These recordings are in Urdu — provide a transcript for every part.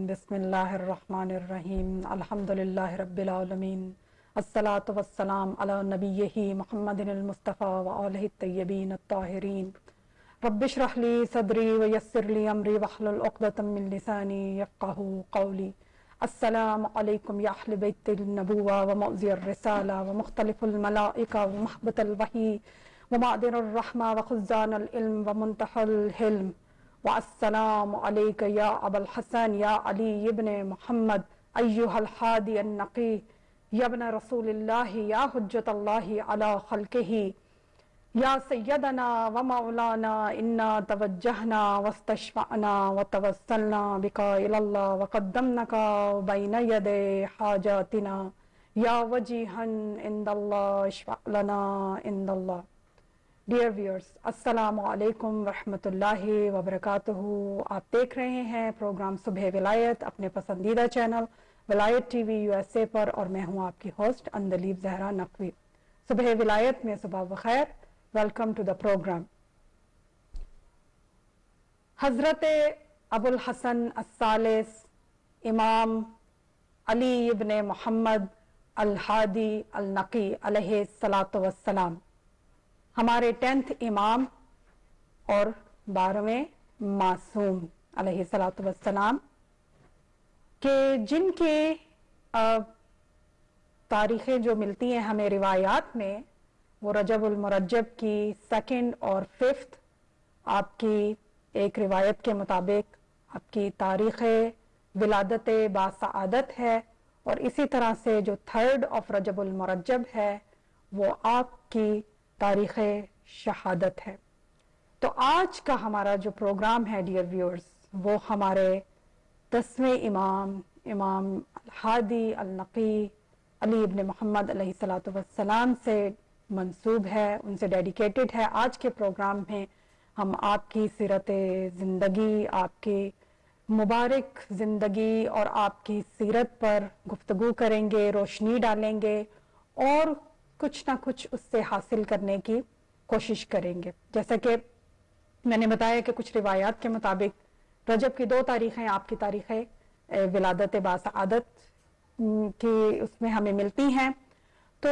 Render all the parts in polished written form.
بسم اللہ الرحمن الرحیم الحمدللہ رب العالمین الصلاۃ والسلام علی نبیہ محمد المصطفیٰ وآلہ الطیبین الطاہرین رب اشرح لی صدری ویسر لی امری واحلل عقدۃ من لسانی یفقہوا قولی۔ السلام علیکم یا اہل بیت النبوہ ومعزی الرسالہ ومختلف الملائکہ ومحبت الوحی ومعدن الرحمہ وخزان العلم ومنتہى الحلم، والسلام علیک یا ابا الحسن یا علی ابن محمد ایہا الحادی النقی یا ابن رسول اللہ یا حجت اللہ علی خلقہ یا سیدنا و مولانا انا توجہنا واستشفعنا وتوسلنا بکا اللہ وقدمناک بین یدی حاجاتنا یا وجیہا عند اللہ اشفع لنا عند اللہ۔ ڈیئر ویورز، السلام علیکم ورحمۃ اللہ وبرکاتہ۔ آپ دیکھ رہے ہیں پروگرام صبح ولایت اپنے پسندیدہ چینل ولایت ٹی وی USA پر، اور میں ہوں آپ کی ہوسٹ اندلیب زہرا نقوی۔ صبح ولایت میں صبح بخیر، ویلکم ٹو دا پروگرام۔ حضرت ابو الحسن الثالث امام علی ابن محمد الحادی النقی علیہ الصلاۃ والسلام، ہمارے 10th امام اور 12ویں معصوم علیہ الصلاۃ والسلام، کہ جن کے تاریخیں جو ملتی ہیں ہمیں روایات میں، وہ رجب المرجب کی 2nd اور 5th آپ کی ایک روایت کے مطابق آپ کی تاریخ ولادت باسعادت ہے، اور اسی طرح سے جو 3rd آف رجب المرجب ہے وہ آپ کی تاریخ شہادت ہے۔ تو آج کا ہمارا جو پروگرام ہے ڈیئر ویورز، وہ ہمارے 10ویں امام امام الحادی النقی علی ابن محمد علیہ الصلاۃ والسلام سے منسوب ہے، ان سے ڈیڈیکیٹڈ ہے۔ آج کے پروگرام میں ہم آپ کی سیرت زندگی، آپ کی مبارک زندگی اور آپ کی سیرت پر گفتگو کریں گے، روشنی ڈالیں گے، اور کچھ نہ کچھ اس سے حاصل کرنے کی کوشش کریں گے۔ جیسا کہ میں نے بتایا کہ کچھ روایات کے مطابق رجب کی 2 تاریخیں آپ کی تاریخ ولادت باسعادت کی اس میں ہمیں ملتی ہیں۔ تو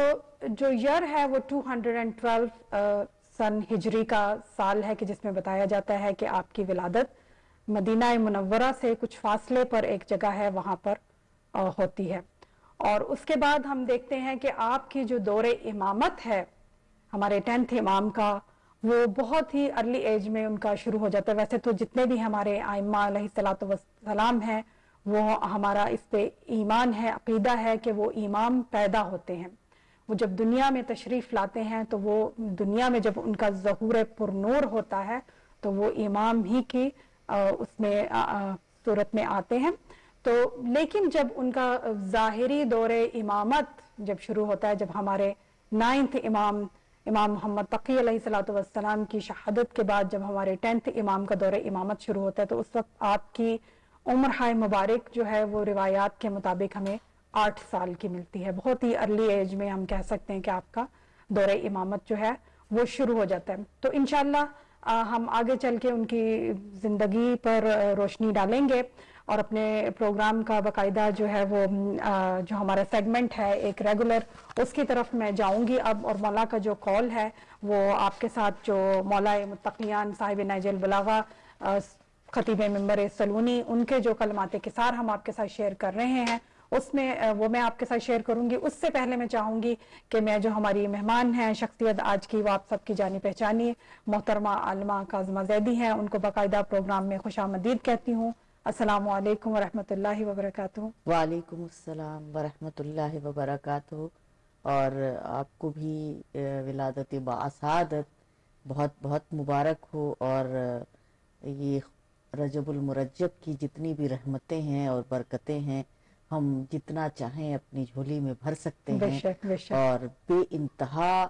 جو ایئر ہے وہ 212 سن ہجری کا سال ہے، کہ جس میں بتایا جاتا ہے کہ آپ کی ولادت مدینہ منورہ سے کچھ فاصلے پر ایک جگہ ہے، وہاں پر ہوتی ہے۔ اور اس کے بعد ہم دیکھتے ہیں کہ آپ کی جو دور امامت ہے ہمارے 10th امام کا، وہ بہت ہی ارلی ایج میں ان کا شروع ہو جاتا ہے۔ ویسے تو جتنے بھی ہمارے ائمہ علیہ الصلاۃ والسلام ہیں، وہ ہمارا اس پہ ایمان ہے، عقیدہ ہے کہ وہ امام پیدا ہوتے ہیں۔ وہ جب دنیا میں تشریف لاتے ہیں تو وہ دنیا میں جب ان کا ظہور پر نور ہوتا ہے تو وہ امام ہی کی اس میں صورت میں آتے ہیں۔ تو لیکن جب ان کا ظاہری دور امامت جب شروع ہوتا ہے، جب ہمارے 9th امام امام محمد تقی علیہ الصلاۃ والسلام کی شہادت کے بعد جب ہمارے 10th امام کا دور امامت شروع ہوتا ہے، تو اس وقت آپ کی عمر مبارک جو ہے وہ روایات کے مطابق ہمیں 8 سال کی ملتی ہے۔ بہت ہی ارلی ایج میں ہم کہہ سکتے ہیں کہ آپ کا دور امامت جو ہے وہ شروع ہو جاتا ہے۔ تو انشاءاللہ ہم آگے چل کے ان کی زندگی پر روشنی ڈالیں گے، اور اپنے پروگرام کا باقاعدہ جو ہے وہ جو ہمارا سیگمنٹ ہے ایک ریگولر، اس کی طرف میں جاؤں گی اب۔ اور مولا کا جو کال ہے وہ آپ کے ساتھ، جو مولا متقیان صاحب نہج البلاغہ خطیب منبر سلونی، ان کے جو کلمات قصار ہم آپ کے ساتھ شیئر کر رہے ہیں، اس میں وہ میں آپ کے ساتھ شیئر کروں گی۔ اس سے پہلے میں چاہوں گی کہ میں جو ہماری مہمان ہیں، شخصیت آج کی، وہ آپ سب کی جانی پہچانی محترمہ عالمہ کاظمہ زیدی ہیں، ان کو باقاعدہ پروگرام میں خوش آمدید کہتی ہوں۔ السلام علیکم ورحمۃ اللہ وبرکاتہ۔ وعلیکم السلام ورحمۃ اللہ وبرکاتہ، اور آپ کو بھی ولادت باسعادت بہت بہت مبارک ہو، اور یہ رجب المرجب کی جتنی بھی رحمتیں ہیں اور برکتیں ہیں، ہم جتنا چاہیں اپنی جھولی میں بھر سکتے بے ہیں، شک بے شک اور بے انتہا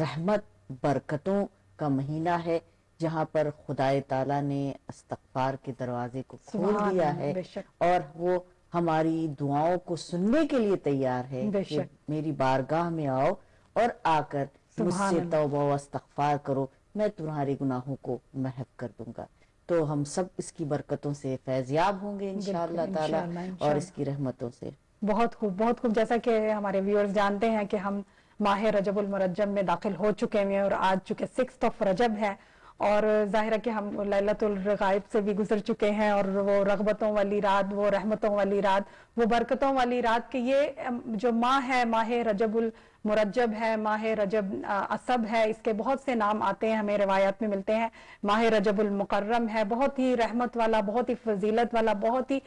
رحمت برکتوں کا مہینہ ہے، جہاں پر خدائے تعالیٰ نے استغفار کے دروازے کو کھول سبحان دیا اللہ، ہے، بے شک اور وہ ہماری دعاؤں کو سننے کے لیے تیار ہے بے کہ شک، میری بارگاہ میں آؤ اور آ کر مجھ سبحان سے اللہ۔ توبہ و استغفار کرو، میں تمہارے گناہوں کو محو کر دوں گا۔ تو ہم سب اس کی برکتوں سے فیضیاب ہوں گے انشاءاللہ تعالی اور اس کی رحمتوں سے. بہت خوب بہت خوب. جیسا کہ ہمارے ویورز جانتے ہیں کہ ہم ماہ رجب المرجب میں داخل ہو چکے ہیں اور آج چکے 6 رجب ہے اور ظاہر ہے کہ ہم لیلۃ الرغائب سے بھی گزر چکے ہیں اور وہ رغبتوں والی رات, وہ رحمتوں والی رات, وہ برکتوں والی رات کہ یہ جو ماہ ہے ماہ رجب المرجب ہے, ماہ رجب اسب ہے, اس کے بہت سے نام آتے ہیں ہمیں روایات میں ملتے ہیں. ماہ رجب المکرم ہے, بہت ہی رحمت والا, بہت ہی فضیلت والا, بہت ہی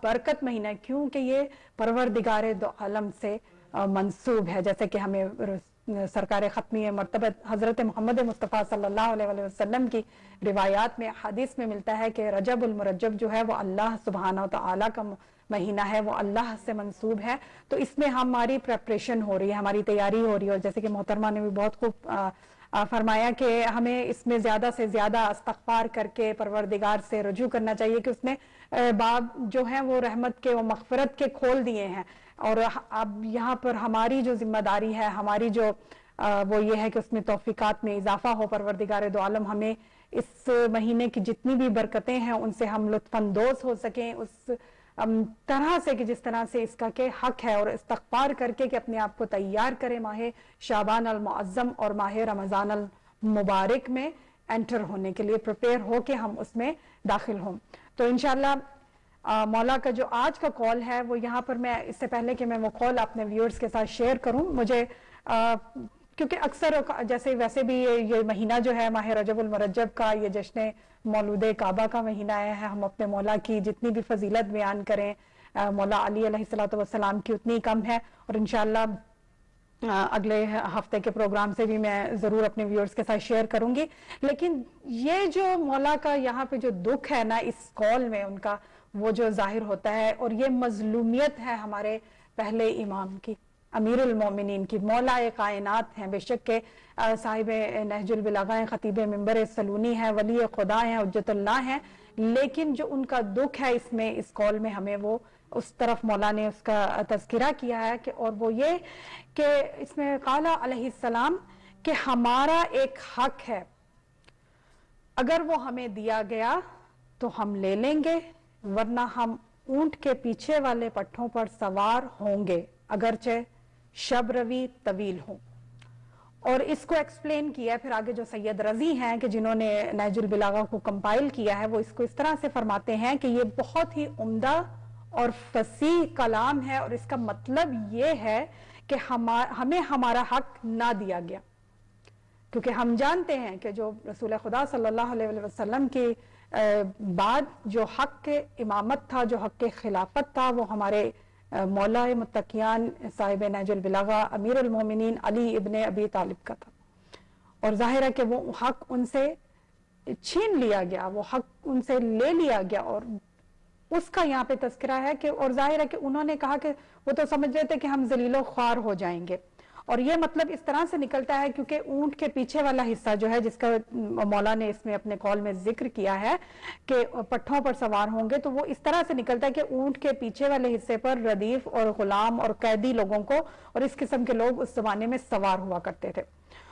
برکت مہینہ ہے کیونکہ یہ پروردگار دو عالم سے منسوب ہے. جیسے کہ ہمیں سرکار ختمی مرتبہ حضرت محمد مصطفیٰ صلی اللہ علیہ وسلم کی روایات میں حدیث میں ملتا ہے کہ رجب المرجب جو ہے وہ اللہ سبحانہ و تعالیٰ کا مہینہ ہے, وہ اللہ سے منسوب ہے. تو اس میں ہماری پریپریشن ہو رہی ہے, ہماری تیاری ہو رہی ہے. اور جیسے کہ محترمہ نے بھی بہت خوب فرمایا کہ ہمیں اس میں زیادہ سے زیادہ استغفار کر کے پروردگار سے رجوع کرنا چاہیے کہ اس نے باب جو ہیں وہ رحمت کے, وہ مغفرت کے کھول دیے ہیں. اور اب یہاں پر ہماری جو ذمہ داری ہے, ہماری جو وہ یہ ہے کہ اس میں توفیقات میں اضافہ ہو. پروردگار دو عالم ہمیں اس مہینے کی جتنی بھی برکتیں ہیں ان سے ہم لطف اندوز ہو سکیں اس طرح سے کہ جس طرح سے اس کا کہ حق ہے, اور استغفار کر کے کہ اپنے آپ کو تیار کریں ماہ شعبان المعظم اور ماہ رمضان المبارک میں انٹر ہونے کے لیے, پریپیئر ہو کے ہم اس میں داخل ہوں. تو انشاءاللہ مولا کا جو آج کا کال ہے وہ یہاں پر, میں اس سے پہلے کہ میں وہ کال اپنے ویورز کے ساتھ شیئر کروں, مجھے کیونکہ اکثر جیسے ویسے بھی یہ مہینہ جو ہے ماہ رجب المرجب کا, یہ جشن مولود کعبہ کا مہینہ ہے, ہم اپنے مولا کی جتنی بھی فضیلت بیان کریں مولا علی علیہ السلام کی اتنی کم ہے. اور انشاءاللہ اگلے ہفتے کے پروگرام سے بھی میں ضرور اپنے ویورز کے ساتھ شیئر کروں گی. لیکن یہ جو مولا کا یہاں پہ جو دکھ ہے نا اس کال میں ان کا, وہ جو ظاہر ہوتا ہے, اور یہ مظلومیت ہے ہمارے پہلے امام کی, امیر المومنین کی, مولا کائنات ہیں. بے شک کہ صاحب نہج البلاغہ ہیں, خطیب منبر سلونی ہیں, ولی خدا ہیں, حجت اللہ ہیں, لیکن جو ان کا دکھ ہے اس میں, اس کال میں ہمیں وہ اس طرف مولا نے اس کا تذکرہ کیا ہے کہ, اور وہ یہ کہ اس میں قال علیہ السلام کہ ہمارا ایک حق ہے, اگر وہ ہمیں دیا گیا تو ہم لے لیں گے, ورنہ ہم اونٹ کے پیچھے والے پٹھوں پر سوار ہوں گے اگرچہ شب روی طویل ہو. اور اس کو ایکسپلین کیا ہے پھر آگے جو سید رضی ہیں کہ جنہوں نے نہج البلاغہ کو کمپائل کیا ہے, وہ اس کو اس طرح سے فرماتے ہیں کہ یہ بہت ہی عمدہ اور فصیح کلام ہے, اور اس کا مطلب یہ ہے کہ ہمیں ہمارا حق نہ دیا گیا, کیونکہ ہم جانتے ہیں کہ جو رسول خدا صلی اللہ علیہ وسلم کی بعد جو حق کے امامت تھا, جو حق کے خلافت تھا, وہ ہمارے مولا متقیان صاحب نہج البلاغہ امیر المومنین علی ابن ابی طالب کا تھا. اور ظاہر ہے کہ وہ حق ان سے چھین لیا گیا, وہ حق ان سے لے لیا گیا, اور اس کا یہاں پہ تذکرہ ہے کہ, اور ظاہر ہے کہ انہوں نے کہا کہ وہ تو سمجھ رہے تھے کہ ہم ذلیل و خوار ہو جائیں گے, اور یہ مطلب اس طرح سے نکلتا ہے کیونکہ اونٹ کے پیچھے والا حصہ جو ہے جس کا مولا نے اس میں اپنے کال میں ذکر کیا ہے کہ پٹھوں پر سوار ہوں گے, تو وہ اس طرح سے نکلتا ہے کہ اونٹ کے پیچھے والے حصے پر ردیف اور غلام اور قیدی لوگوں کو, اور اس قسم کے لوگ اس زمانے میں سوار ہوا کرتے تھے.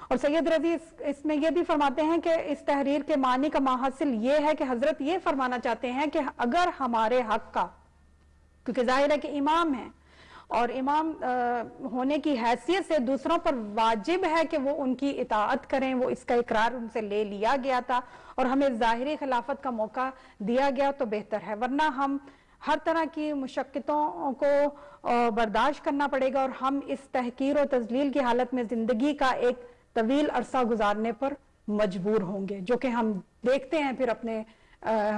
اور سید رضی اس میں یہ بھی فرماتے ہیں کہ اس تحریر کے معنی کا ماحصل یہ ہے کہ حضرت یہ فرمانا چاہتے ہیں کہ اگر ہمارے حق کا, کیونکہ ظاہر ہے کہ امام ہیں اور امام ہونے کی حیثیت سے دوسروں پر واجب ہے کہ وہ ان کی اطاعت کریں, وہ اس کا اقرار ان سے لے لیا گیا تھا اور ہمیں ظاہری خلافت کا موقع دیا گیا تو بہتر ہے, ورنہ ہم ہر طرح کی مشقتوں کو برداشت کرنا پڑے گا, اور ہم اس تحقیر و تذلیل کی حالت میں زندگی کا ایک طویل عرصہ گزارنے پر مجبور ہوں گے, جو کہ ہم دیکھتے ہیں پھر اپنے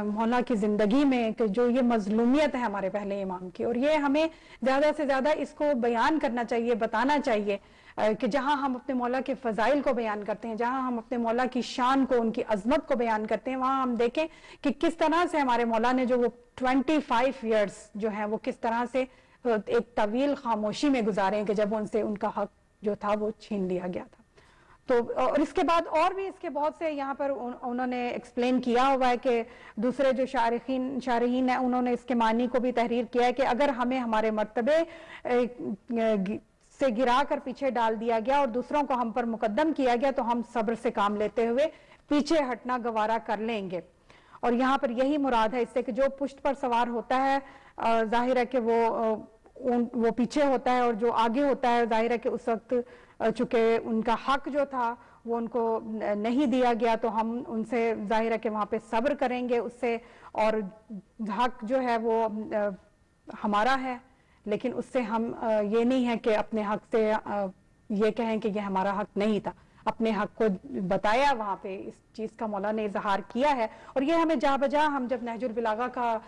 مولا کی زندگی میں کہ جو یہ مظلومیت ہے ہمارے پہلے امام کی. اور یہ ہمیں زیادہ سے زیادہ اس کو بیان کرنا چاہیے, بتانا چاہیے کہ جہاں ہم اپنے مولا کے فضائل کو بیان کرتے ہیں, جہاں ہم اپنے مولا کی شان کو, ان کی عظمت کو بیان کرتے ہیں, وہاں ہم دیکھیں کہ کس طرح سے ہمارے مولا نے جو وہ 25 ایئرز جو ہیں وہ کس طرح سے ایک طویل خاموشی میں گزارے ہیں کہ جب ان سے ان کا حق جو تھا وہ چھین لیا گیا تھا. تو اور اس کے بعد اور بھی اس کے بہت سے یہاں پر انہوں نے ایکسپلین کیا ہوا ہے کہ دوسرے جو شارحین ہیں انہوں نے اس کے معنی کو بھی تحریر کیا ہے کہ اگر ہمیں ہمارے مرتبے سے گرا کر پیچھے ڈال دیا گیا اور دوسروں کو ہم پر مقدم کیا گیا تو ہم صبر سے کام لیتے ہوئے پیچھے ہٹنا گوارا کر لیں گے. اور یہاں پر یہی مراد ہے اس سے کہ جو پشت پر سوار ہوتا ہے ظاہر ہے کہ وہ پیچھے ہوتا ہے، اور جو آگے ہوتا ہے ظاہر ہے کہ اس وقت چونکہ ان کا حق جو تھا وہ ان کو نہیں دیا گیا، تو ہم ان سے ظاہر ہے کہ وہاں پہ صبر کریں گے اس سے، اور حق جو ہے وہ ہمارا ہے، لیکن اس سے ہم یہ نہیں ہے کہ اپنے حق سے یہ کہیں کہ یہ ہمارا حق نہیں تھا، اپنے حق کو بتایا وہاں پہ، اس چیز کا مولا نے اظہار کیا ہے۔ اور یہ ہمیں جا بجا ہم جب نہج البلاغہ کا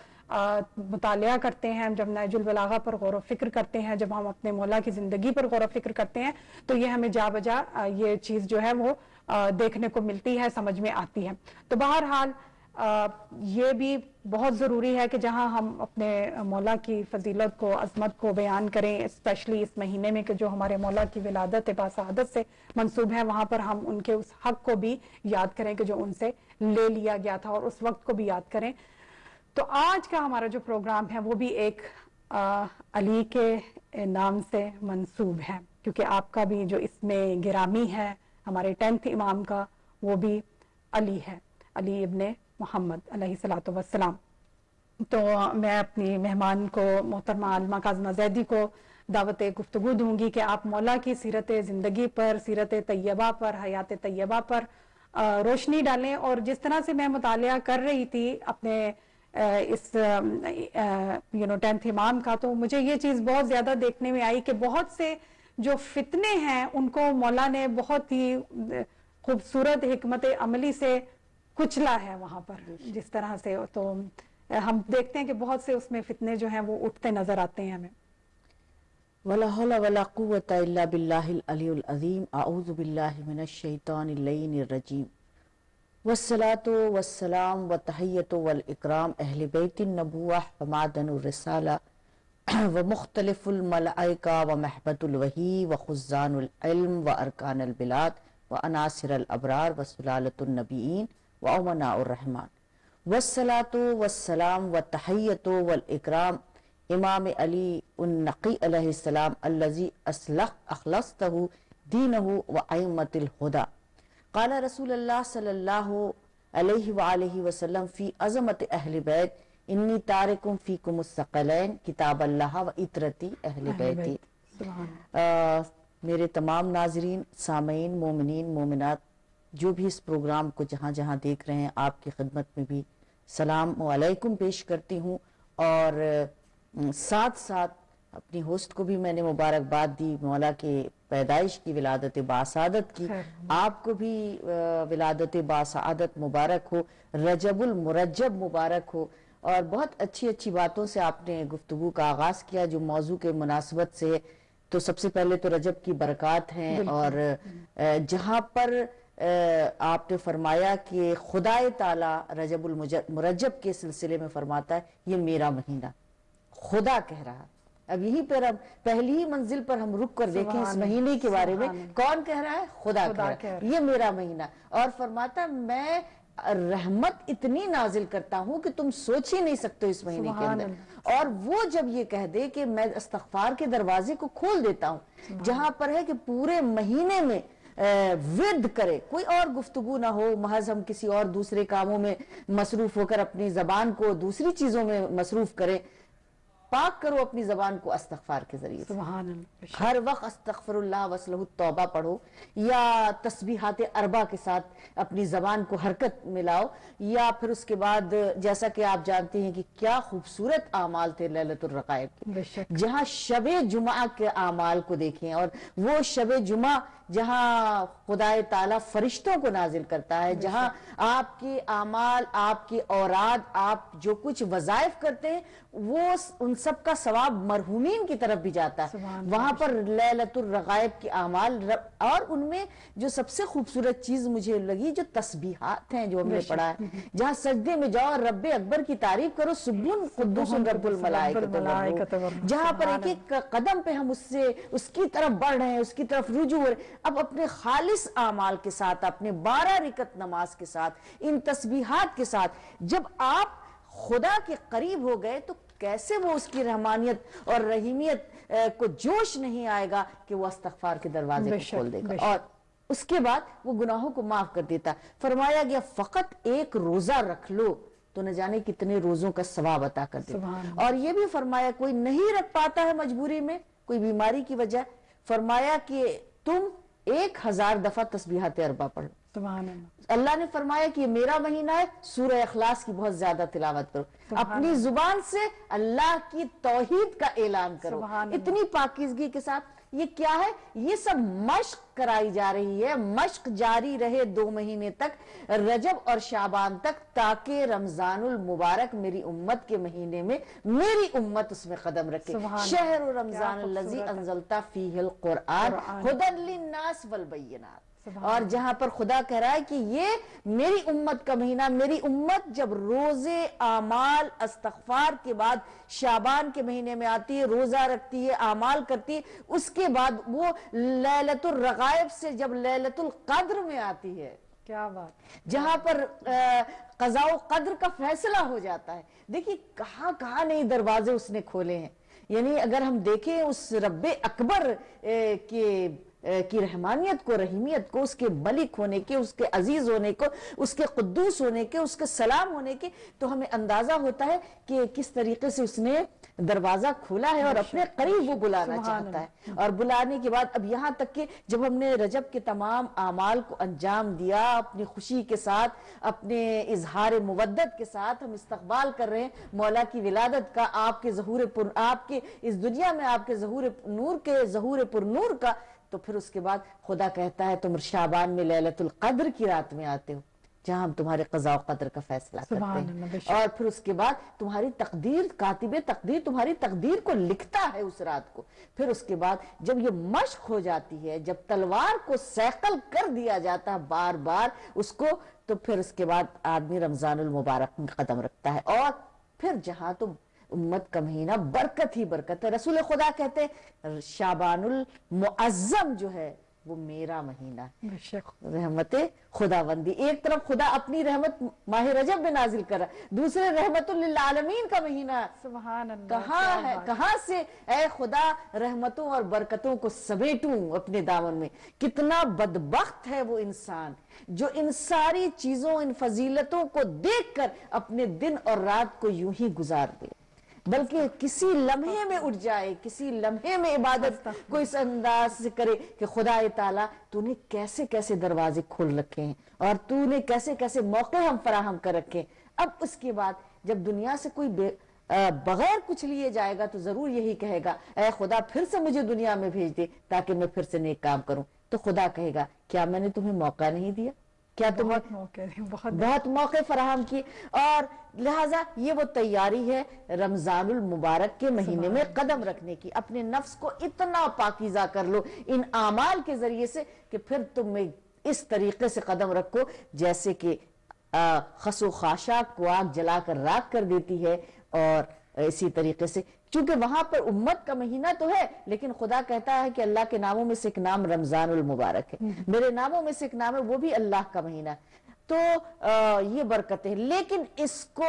مطالعہ کرتے ہیں، جب نہج البلاغہ پر غور و فکر کرتے ہیں، جب ہم اپنے مولا کی زندگی پر غور و فکر کرتے ہیں، تو یہ ہمیں جا بجا یہ چیز جو ہے وہ دیکھنے کو ملتی ہے، سمجھ میں آتی ہے۔ تو بہرحال یہ بھی بہت ضروری ہے کہ جہاں ہم اپنے مولا کی فضیلت کو، عظمت کو بیان کریں، اسپیشلی اس مہینے میں کہ جو ہمارے مولا کی ولادت باسعادت سے منسوب ہے، وہاں پر ہم ان کے اس حق کو بھی یاد کریں کہ جو ان سے لے لیا گیا تھا، اور اس وقت کو بھی یاد کریں۔ تو آج کا ہمارا جو پروگرام ہے وہ بھی ایک علی کے نام سے منسوب ہے، کیونکہ آپ کا بھی جو اس میں گرامی ہے ہمارے 10th امام کا، وہ بھی علی ہے، علی ابن محمد علیہ الصلوۃ والسلام۔ تو میں اپنی مہمان کو محترمہ عالمہ کاظمہ زیدی کو دعوت گفتگو دوں گی کہ آپ مولا کی سیرت زندگی پر، سیرت طیبہ پر، حیات طیبہ پر روشنی ڈالیں۔ اور جس طرح سے میں مطالعہ کر رہی تھی اپنے اس 10th امام کا، تو مجھے یہ چیز بہت زیادہ دیکھنے میں آئی کہ بہت سے جو فتنے ہیں ان کو مولا نے بہت ہی خوبصورت حکمت عملی سے کچلا ہے وہاں پر، جس طرح سے تو ہم دیکھتے ہیں کہ بہت سے اس میں فتنے جو ہیں وہ اٹھتے نظر آتے ہیں ہمیں۔ ولا حول ولا قوة الا باللہ العلی العظیم، اعوذ باللہ من الشیطان اللعین الرجیم، والصلاة والسلام والتحیۃ والاکرام اہل بیت النبوہ ومعدن الرسالہ ومختلف الملائکہ ومحبت الوحی وخزان العلم وارکان البلاد وعناصر الابرار وسلالۃ النبیین وامناء الرحمن، والصلاة والسلام والتحیۃ والاکرام امام علی النقی علیہ السلام الذی اخلصتہ دینہ وائمۃ الہدی۔ قال رسول اللہ صلی اللہ علیہ وآلہ وسلم فی عظمت اہل بیت انی تارکم فیکم الثقلین کتاب اللہ و اطرتی اہل بیتی۔ میرے تمام ناظرین، سامعین، مومنین، مومنات، جو بھی اس پروگرام کو جہاں جہاں دیکھ رہے ہیں، آپ کی خدمت میں بھی سلام علیکم پیش کرتی ہوں، اور ساتھ ساتھ اپنی ہوسٹ کو بھی میں نے مبارکباد دی مولا کے پیدائش کی، ولادت باسعادت کی۔ آپ کو بھی ولادت باسعادت مبارک ہو، رجب المرجب مبارک ہو، اور بہت اچھی اچھی باتوں سے آپ نے گفتگو کا آغاز کیا جو موضوع کے مناسبت سے۔ تو سب سے پہلے تو رجب کی برکات ہیں، اور جہاں پر آپ نے فرمایا کہ خدائے تعالی رجب المرجب کے سلسلے میں فرماتا ہے یہ میرا مہینہ، خدا کہہ رہا۔ اب یہیں پر اب پہلی ہی منزل پر ہم رک کر دیکھیں اس مہینے کے بارے میں، کون کہہ رہا ہے؟ خدا کہہ رہا ہے یہ میرا مہینہ، اور فرماتا میں رحمت اتنی نازل کرتا ہوں کہ تم سوچ ہی نہیں سکتے اس مہینے کے اندر۔ اور وہ جب یہ کہہ دے کہ میں استغفار کے دروازے کو کھول دیتا ہوں، جہاں پر ہے کہ پورے مہینے میں ورد کرے، کوئی اور گفتگو نہ ہو، محض ہم کسی اور دوسرے کاموں میں مصروف ہو کر اپنی زبان کو دوسری چیزوں میں مصروف کرے، پاک کرو اپنی زبان کو استغفار کے ذریعے سے۔ ہر وقت استغفر اللہ وصلہ التوبہ پڑھو، یا تسبیحات اربع کے ساتھ اپنی زبان کو حرکت میں لاؤ، یا پھر اس کے بعد جیسا کہ آپ جانتے ہیں کہ کیا خوبصورت اعمال تھے لیلۃ الرقائب کے، جہاں شب جمعہ کے اعمال کو دیکھیں، اور وہ شب جمعہ جہاں خدائے تعالیٰ فرشتوں کو نازل کرتا ہے، جہاں آپ کے اعمال، آپ کی اوراد، آپ جو کچھ وظائف کرتے ہیں وہ ان سب کا ثواب مرحومین کی طرف بھی جاتا ہے، وہاں پر لیلۃ الرغائب کے اعمال۔ اور ان میں جو سب سے خوبصورت چیز مجھے لگی جو تسبیحات ہیں جو ہم نے پڑھا ہے، جہاں سجدے میں جاؤ رب اکبر کی تعریف کرو، سبحان قدوس رب الملائکۃ والروح، جہاں پر ایک ایک قدم پہ ہم اس کی طرف بڑھ رہے ہیں، اس کی طرف رجوع ہو رہے ہیں۔ اب اپنے خالص اعمال کے ساتھ، اپنے 12 رکعت نماز کے ساتھ، ان تسبیحات کے ساتھ جب آپ خدا کے قریب ہو گئے تو کیسے وہ اس کی رحمانیت اور رحیمیت کو جوش نہیں آئے گا کہ وہ استغفار کے دروازے کو کھول دے گا، اور اس کے بعد وہ گناہوں کو معاف کر دیتا۔ فرمایا گیا فقط ایک روزہ رکھ لو تو نہ جانے کتنے روزوں کا ثواب عطا کر دے. سبحان اللہ. اور یہ بھی فرمایا کوئی نہیں رکھ پاتا ہے مجبوری میں، کوئی بیماری کی وجہ، فرمایا کہ تم 1000 دفعہ تسبیحات اربع پڑھو. سبحان اللہ. اللہ نے فرمایا کہ یہ میرا مہینہ ہے، سورہ اخلاص کی بہت زیادہ تلاوت کرو، اپنی زبان سے اللہ کی توحید کا اعلان کرو اتنی پاکیزگی کے ساتھ. یہ کیا ہے؟ یہ سب مشق کرائی جا رہی ہے، مشق جاری رہے 2 مہینے تک، رجب اور شعبان تک، تاکہ رمضان المبارک میری امت کے مہینے میں میری امت اس میں قدم رکھے. شہر رمضان الذی انزلت فیہ القرآن ھدی للناس والبینات. اور جہاں پر خدا کہہ رہا ہے کہ یہ میری امت کا مہینہ، میری امت جب روزے اعمال استغفار کے بعد شعبان کے مہینے میں آتی ہے، روزہ رکھتی ہے، اعمال کرتی ہے، اس کے بعد وہ لیلۃ الرغائب سے جب لیلۃ القدر میں آتی ہے، کیا بات، جہاں پر قضاء و قدر کا فیصلہ ہو جاتا ہے. دیکھیے کہاں کہاں نہیں دروازے اس نے کھولے ہیں. یعنی اگر ہم دیکھیں اس رب اکبر کی رحمانیت کو، رحیمیت کو، اس کے ملک ہونے کے، اس کے عزیز ہونے کو، اس کے قدوس ہونے کے، اس کے سلام ہونے کے، تو ہمیں اندازہ ہوتا ہے کہ کس طریقے سے اس نے دروازہ کھولا ہے اور اپنے قریب وہ بلانا چاہتا ہے. اور بلانے کے بعد اب یہاں تک کہ جب ہم نے رجب کے تمام اعمال کو انجام دیا، اپنی خوشی کے ساتھ، اپنے اظہار مودت کے ساتھ ہم استقبال کر رہے ہیں مولا کی ولادت کا، آپ کے اس دنیا میں آپ کے ظہور پر نور کا، تو پھر اس کے بعد خدا کہتا ہے تم شعبان میں لیلۃ القدر کی رات میں آتے ہو، جہاں ہم تمہارے قضاء و قدر کا فیصلہ کرتے ہیں. اور پھر اس کے بعد تمہاری تقدیر، کاتب تقدیر تمہاری تقدیر کو لکھتا ہے اس رات کو. پھر اس کے بعد جب یہ مشق ہو جاتی ہے، جب تلوار کو سیقل کر دیا جاتا ہے بار بار اس کو، تو پھر اس کے بعد آدمی رمضان المبارک میں قدم رکھتا ہے. اور پھر جہاں تم امت کا مہینہ برکت ہی برکت ہے. رسول خدا کہتے ہیں شعبان المعظم جو ہے وہ میرا مہینہ ہے. رحمت خداوندی، ایک طرف خدا اپنی رحمت ماہ رجب میں نازل کر رہا ہے، دوسرے رحمت للعالمین کا مہینہ. سبحان اللہ. کہاں ہے، کہاں سے اے خدا رحمتوں اور برکتوں کو سمیٹوں اپنے دامن میں. کتنا بدبخت ہے وہ انسان جو ان ساری چیزوں، ان فضیلتوں کو دیکھ کر اپنے دن اور رات کو یوں ہی گزار دے، بلکہ کسی لمحے میں اٹھ جائے، کسی لمحے میں عبادت کو اس انداز سے کرے کہ خدا تعالیٰ تو نے کیسے کیسے دروازے کھول رکھے ہیں اور تو نے کیسے کیسے موقع ہم فراہم کر رکھے ہیں. اب اس کے بعد جب دنیا سے کوئی بغیر کچھ لیے جائے گا تو ضرور یہی کہے گا اے خدا پھر سے مجھے دنیا میں بھیج دے تاکہ میں پھر سے نیک کام کروں. تو خدا کہے گا کیا میں نے تمہیں موقع نہیں دیا؟ کیا تمہیں بہت موقع فراہم کیے؟ اور لہٰذا یہ وہ تیاری ہے رمضان المبارک کے مہینے میں قدم رکھنے کی. اپنے نفس کو اتنا پاکیزہ کر لو ان اعمال کے ذریعے سے کہ پھر تم اس طریقے سے قدم رکھو جیسے کہ خس و خاشاک کو آگ جلا کر راکھ کر دیتی ہے. اور اسی طریقے سے چونکہ وہاں پر امت کا مہینہ تو ہے، لیکن خدا کہتا ہے کہ اللہ کے ناموں میں سے ایک نام رمضان المبارک ہے، میرے ناموں میں سے ایک نام ہے وہ بھی اللہ کا مہینہ ہے. تو یہ برکت ہے، لیکن اس کو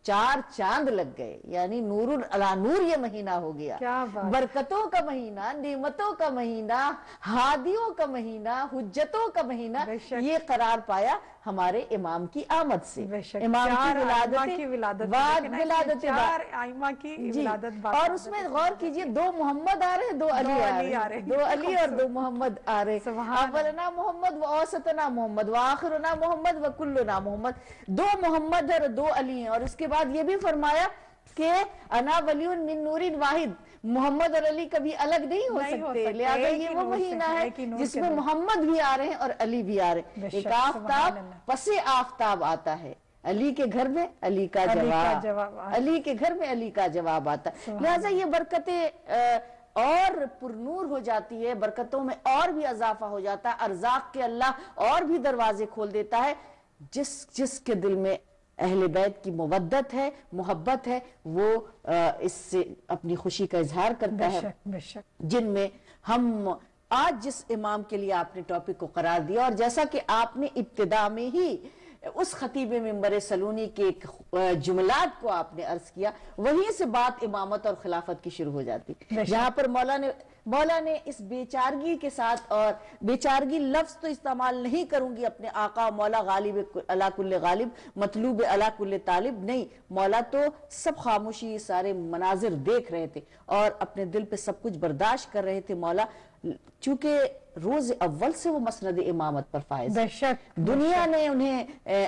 4 چاند لگ گئے، یعنی نور علی نور یہ مہینہ ہو گیا. برکتوں کا مہینہ، نعمتوں کا مہینہ، ہادیوں کا مہینہ، حجتوں کا مہینہ یہ قرار پایا ہمارے امام کی آمد سے. امام کی ولادت اور اس میں غور کیجئے 2 محمد آ رہے ہیں، 2 علی آ رہے ہیں، 2 علی اور 2 محمد آ رہے ہیں. اولنا محمد و اوسطنا محمد و آخرنا محمد و کلنا محمد. 2 محمد اور 2 علی ہیں. اور اس کے بعد یہ بھی فرمایا کہ انا ولی من نور واحد، محمد اور علی کبھی الگ نہیں ہو سکتے، لہذا یہ وہ مہینہ ہے جس میں محمد بھی آ رہے ہیں اور علی بھی آ رہے ہیں. ایک آفتاب پس آفتاب آتا ہے، علی کے گھر میں علی کا جواب، علی کے گھر میں علی کا جواب آتا ہے. لہذا یہ برکتیں اور پرنور ہو جاتی ہے، برکتوں میں اور بھی اضافہ ہو جاتا ہے. ارزاق کے اللہ اور بھی دروازے کھول دیتا ہے. جس کے دل میں اہل بیت کی مودت ہے، محبت ہے، وہ اس سے اپنی خوشی کا اظہار کرتا ہے. جن میں ہم آج جس امام کے لیے آپ نے ٹاپک کو قرار دیا، اور جیسا کہ آپ نے ابتدا میں ہی اس خطیب منبر سلونی کے جملات کو آپ نے عرض کیا، وہیں سے بات امامت اور خلافت کی شروع ہو جاتی، جہاں پر مولا نے اس بیچارگی کے ساتھ، اور بیچارگی لفظ تو استعمال نہیں کروں گی اپنے آقا مولا غالب علی کل غالب مطلوب علی کل طالب، نہیں، مولا تو سب خاموشی سارے مناظر دیکھ رہے تھے اور اپنے دل پہ سب کچھ برداشت کر رہے تھے مولا، چونکہ روز اول سے وہ مسند امامت پر فائز، دنیا نے انہیں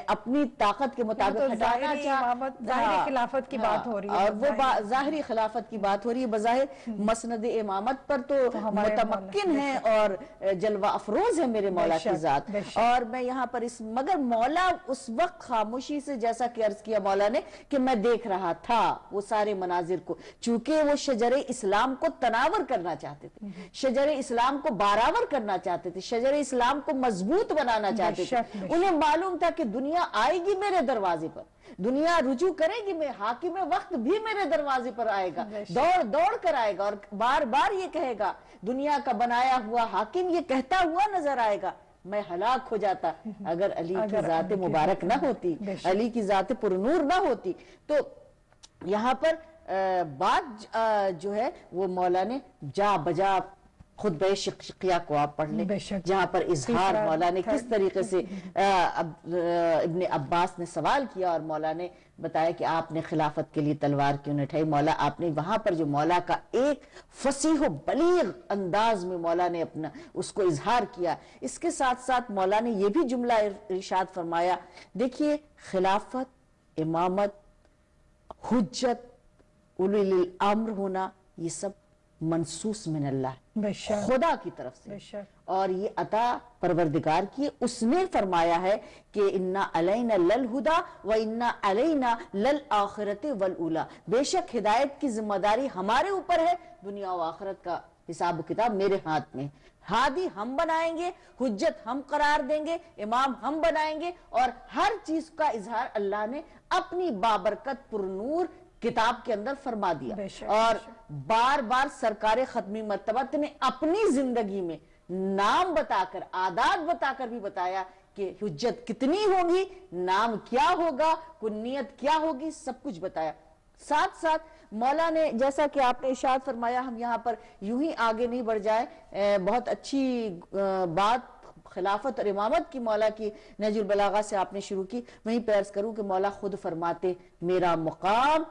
اپنی طاقت کے مطابق ہٹانا چاہا، ظاہری خلافت کی بات ہو رہی ہے، اور وہ ظاہری خلافت کی بات ہو رہی ہے، بظاہر مسند امامت پر تو متمکن ہے اور جلوہ افروز ہے میرے مولا کی ذات، اور میں یہاں پر مگر مولا اس وقت خاموشی سے، جیسا کہ عرض کیا مولا نے کہ میں دیکھ رہا تھا وہ سارے مناظر کو، چونکہ وہ شجر اسلام کو تناور کرنا چاہتے تھے، شجر اسلام کو باراور کرنا چاہتے تھے، شجر اسلام کو مضبوط بنانا چاہتے تھے، انہیں معلوم تھا کہ دنیا آئے گی میرے دروازے پر، دنیا رجوع کرے گی، میں حاکم وقت بھی میرے دروازے پر آئے گا، دوڑ دوڑ کر آئے گا اور بار بار یہ کہے گا، دنیا کا بنایا ہوا حاکم یہ کہتا ہوا نظر آئے گا، میں ہلاک ہو جاتا اگر علی کی ذات مبارک نہ ہوتی، علی کی ذات پرنور نہ ہوتی۔ تو یہاں پر بات جو ہے وہ مولا نے جا بجا خطبہ شقیہ کو آپ پڑھ لیں، جہاں پر اظہار مولا نے کس طریقے سے ابن عباس نے سوال کیا اور مولا نے بتایا کہ آپ نے خلافت کے لیے تلوار کیوں نہیں اٹھائی، مولا آپ نے وہاں پر جو مولا کا ایک فصیح و بلیغ انداز میں مولا نے اپنا اس کو اظہار کیا، اس کے ساتھ ساتھ مولا نے یہ بھی جملہ ارشاد فرمایا، دیکھیے خلافت، امامت، حجت، اولی الامر ہونا، یہ سب منصوص من اللہ، خدا کی طرف سے، اور یہ عطا پروردگار کی، اس نے فرمایا ہے کہ اِنَّا عَلَيْنَا لَلْهُدَى وَإِنَّا عَلَيْنَا لَلْآخِرَةِ وَالْأُولَى، بے شک ہدایت کی ذمہ داری ہمارے اوپر ہے، دنیا و آخرت کا حساب و کتاب میرے ہاتھ میں، ہادی ہم بنائیں گے، حجت ہم قرار دیں گے، امام ہم بنائیں گے، اور ہر چیز کا اظہار اللہ نے اپنی بابرکت پرنور کتاب کے اندر فرما دیا، اور بار بار سرکار ختمی مرتبہ نے اپنی زندگی میں نام بتا کر، اعداد بتا کر بھی بتایا کہ حجت کتنی ہوگی، نام کیا ہوگا، کنیت کیا ہوگی، سب کچھ بتایا۔ ساتھ ساتھ مولا نے جیسا کہ آپ نے ارشاد فرمایا، ہم یہاں پر یوں ہی آگے نہیں بڑھ جائے، بہت اچھی بات خلافت اور امامت کی مولا کی نہج البلاغہ سے آپ نے شروع کی، وہیں پہ عرض کروں کہ مولا خود فرماتے، میرا مقام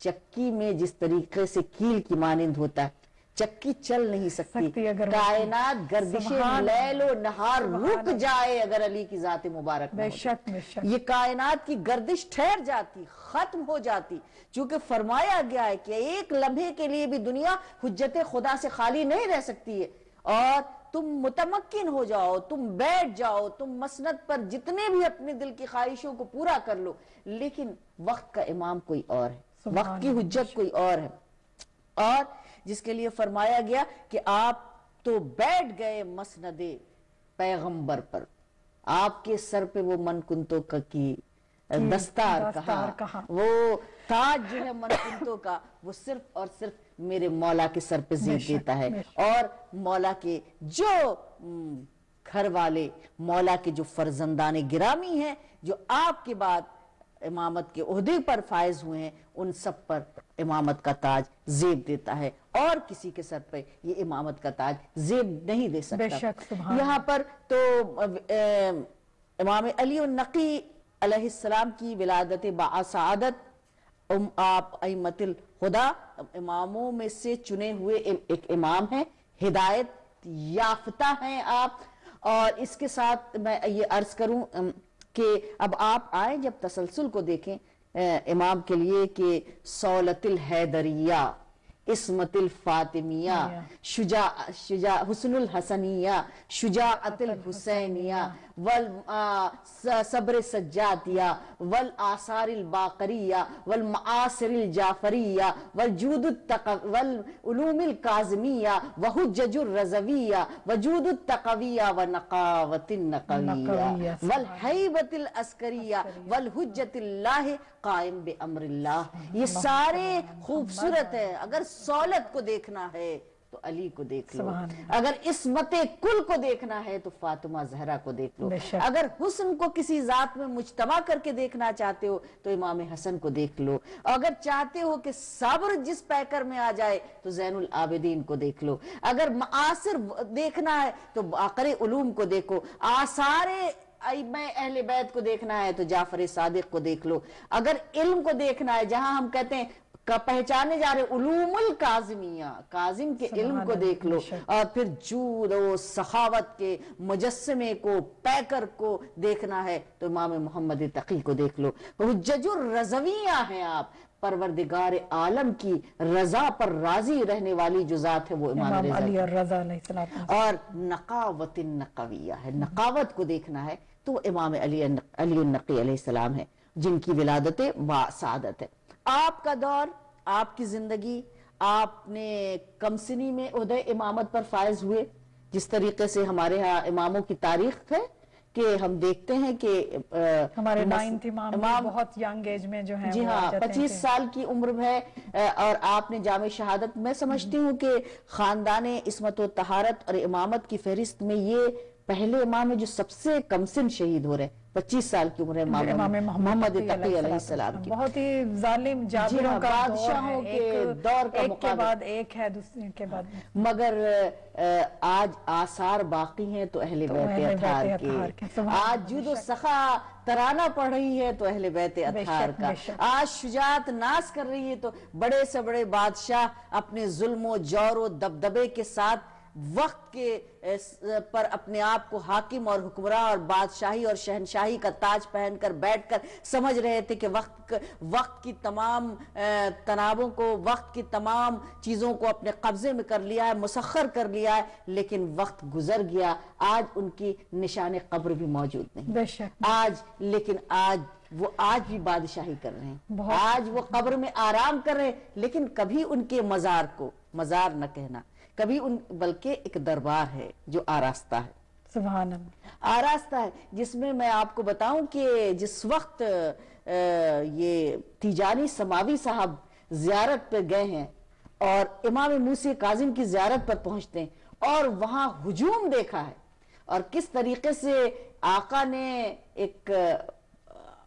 چکی میں جس طریقے سے کیل کی مانند ہوتا ہے، چکی چل نہیں سکتی، کائنات گردش لیل و نہار رک جائے اگر علی کی ذات مبارک نہ ہوتی، یہ کائنات کی گردش ٹھہر جاتی، ختم ہو جاتی، چونکہ فرمایا گیا ہے کہ ایک لمحے کے لیے بھی دنیا حجت خدا سے خالی نہیں رہ سکتی ہے، اور تم متمکن ہو جاؤ، تم بیٹھ جاؤ، تم مسند پر جتنے بھی اپنے دل کی خواہشوں کو پورا کر لو، لیکن وقت کا امام کوئی اور ہے، وقت کی حجت کوئی اور ہے، اور جس کے لیے فرمایا گیا کہ آپ تو بیٹھ گئے مسند پیغمبر پر، آپ کے سر پہ وہ من کنتوں کی دستار کہا، وہ تاج جو ہے من کنتوں کا، وہ صرف اور صرف میرے مولا کے سر پہ زیب دیتا ہے، اور مولا کے جو گھر والے، مولا کے جو فرزندان گرامی ہیں، جو آپ کے بعد امامت کے عہدے پر فائز ہوئے ہیں، ان سب پر امامت کا تاج زیب دیتا ہے، اور کسی کے سر پہ یہ امامت کا تاج زیب نہیں دے سکتا۔ یہاں پر تو امام علی النقی علیہ السلام کی ولادت باعثادت، آپ ائمۃ الہدی، اماموں میں سے چنے ہوئے ایک امام ہیں، ہدایت یافتہ ہیں آپ، اور اس کے ساتھ میں یہ عرض کروں کہ اب آپ آئیں جب تسلسل کو دیکھیں امام کے لیے کہ صولت الحیدریہ، عصمت الفاطمیہ، حسن الحسنیہ، شجاعت الحسینیہ، صبر سجاتیہ، والآثار الباقریہ، والمعاصر الجعفریہ، والعلوم الکاظمیہ، وحجج الرضویہ، وجود التقویہ، ونقاوت النقویہ، والحیبت العسکریہ، والحجت اللہ قائم بامر اللہ، یہ سارے خوبصورت ہے۔ اگر صولت کو دیکھنا ہے تو علی کو دیکھ لو، سبحان اللہ۔ اگر عصمت کل کو دیکھنا ہے تو فاطمہ زہرا کو دیکھ لو، بے شک۔ اگر حسن کو کسی ذات میں مجتمع کر کے دیکھنا چاہتے ہو تو امام حسن کو دیکھ لو، اگر چاہتے ہو کہ صبر جس پیکر میں آ جائے تو زین العابدین کو دیکھ لو، اگر معاصر دیکھنا ہے تو باقر علوم کو دیکھو، آثار ائمہ اہل بیت کو دیکھنا ہے تو جعفر صادق کو دیکھ لو، اگر علم کو دیکھنا ہے جہاں ہم کہتے ہیں پہچانے جا رہے علوم الکاظمیہ، کاظم کے علم کو دیکھ لو، اور پھر جود و سخاوت کے مجسمے کو پیکر کو دیکھنا ہے تو امام محمد تقی کو دیکھ لو، حجج الرضویہ ہیں آپ، پروردگار عالم کی رضا پر راضی رہنے والی جو ذات ہے وہ امام علی رضا، الرضا علیہ السلام، اور نقاوت النقویہ ہے، نقاوت کو دیکھنا ہے تو امام علی النقی علیہ السلام ہے جن کی ولادت سعادت ہے۔ آپ کا دور، آپ کی زندگی، آپ نے کم سنی میں عہدہ امامت پر فائز ہوئے، جس طریقے سے ہمارے ہاں اماموں کی تاریخ ہے کہ ہم دیکھتے ہیں کہ ہمارے 9th امام بہت ینگ ایج میں جو ہیں، جی ہاں 25 سال کی عمر ہے، اور آپ نے جامع شہادت، میں سمجھتی ہوں کہ خاندان عصمت و طہارت اور امامت کی فہرست میں یہ پہلے امام ہے جو سب سے کم سن شہید ہو رہے ہیں، 25 سال کی عمر ہے امام محمد تقی علیہ السلام کی۔ بہت ہی ظالم جابروں کا بادشاہوں کے دور کا ایک کے بعد ایک ہے، دوسرے کے بعد، مگر آج آثار باقی ہیں تو اہل بیت اطہار کے، آج جود و سخا ترانہ پڑھ رہی ہے تو اہل بیت اطہار کا، آج شجاعت ناز کر رہی ہے تو بڑے سے بڑے بادشاہ اپنے ظلم و جور و دبدبے کے ساتھ وقت کے پر اپنے آپ کو حاکم اور حکمراں اور بادشاہی اور شہنشاہی کا تاج پہن کر بیٹھ کر سمجھ رہے تھے کہ وقت کی تمام تنابوں کو، وقت کی تمام چیزوں کو اپنے قبضے میں کر لیا ہے، مسخر کر لیا ہے، لیکن وقت گزر گیا، آج ان کی نشان قبر بھی موجود نہیں، بے شک، لیکن وہ آج بھی بادشاہی کر رہے ہیں، آج وہ قبر میں آرام کر رہے ہیں، لیکن کبھی ان کے مزار کو مزار نہ کہنا، کبھی بلکہ ایک دربار ہے جو آراستہ ہے، سبحان اللہ، آراستہ ہے، جس میں میں آپ کو بتاؤں کہ جس وقت یہ تیجانی سماوی صاحب زیارت پہ گئے ہیں اور امام موسی کاظم کی زیارت پر پہنچتے ہیں اور وہاں ہجوم دیکھا ہے، اور کس طریقے سے آقا نے ایک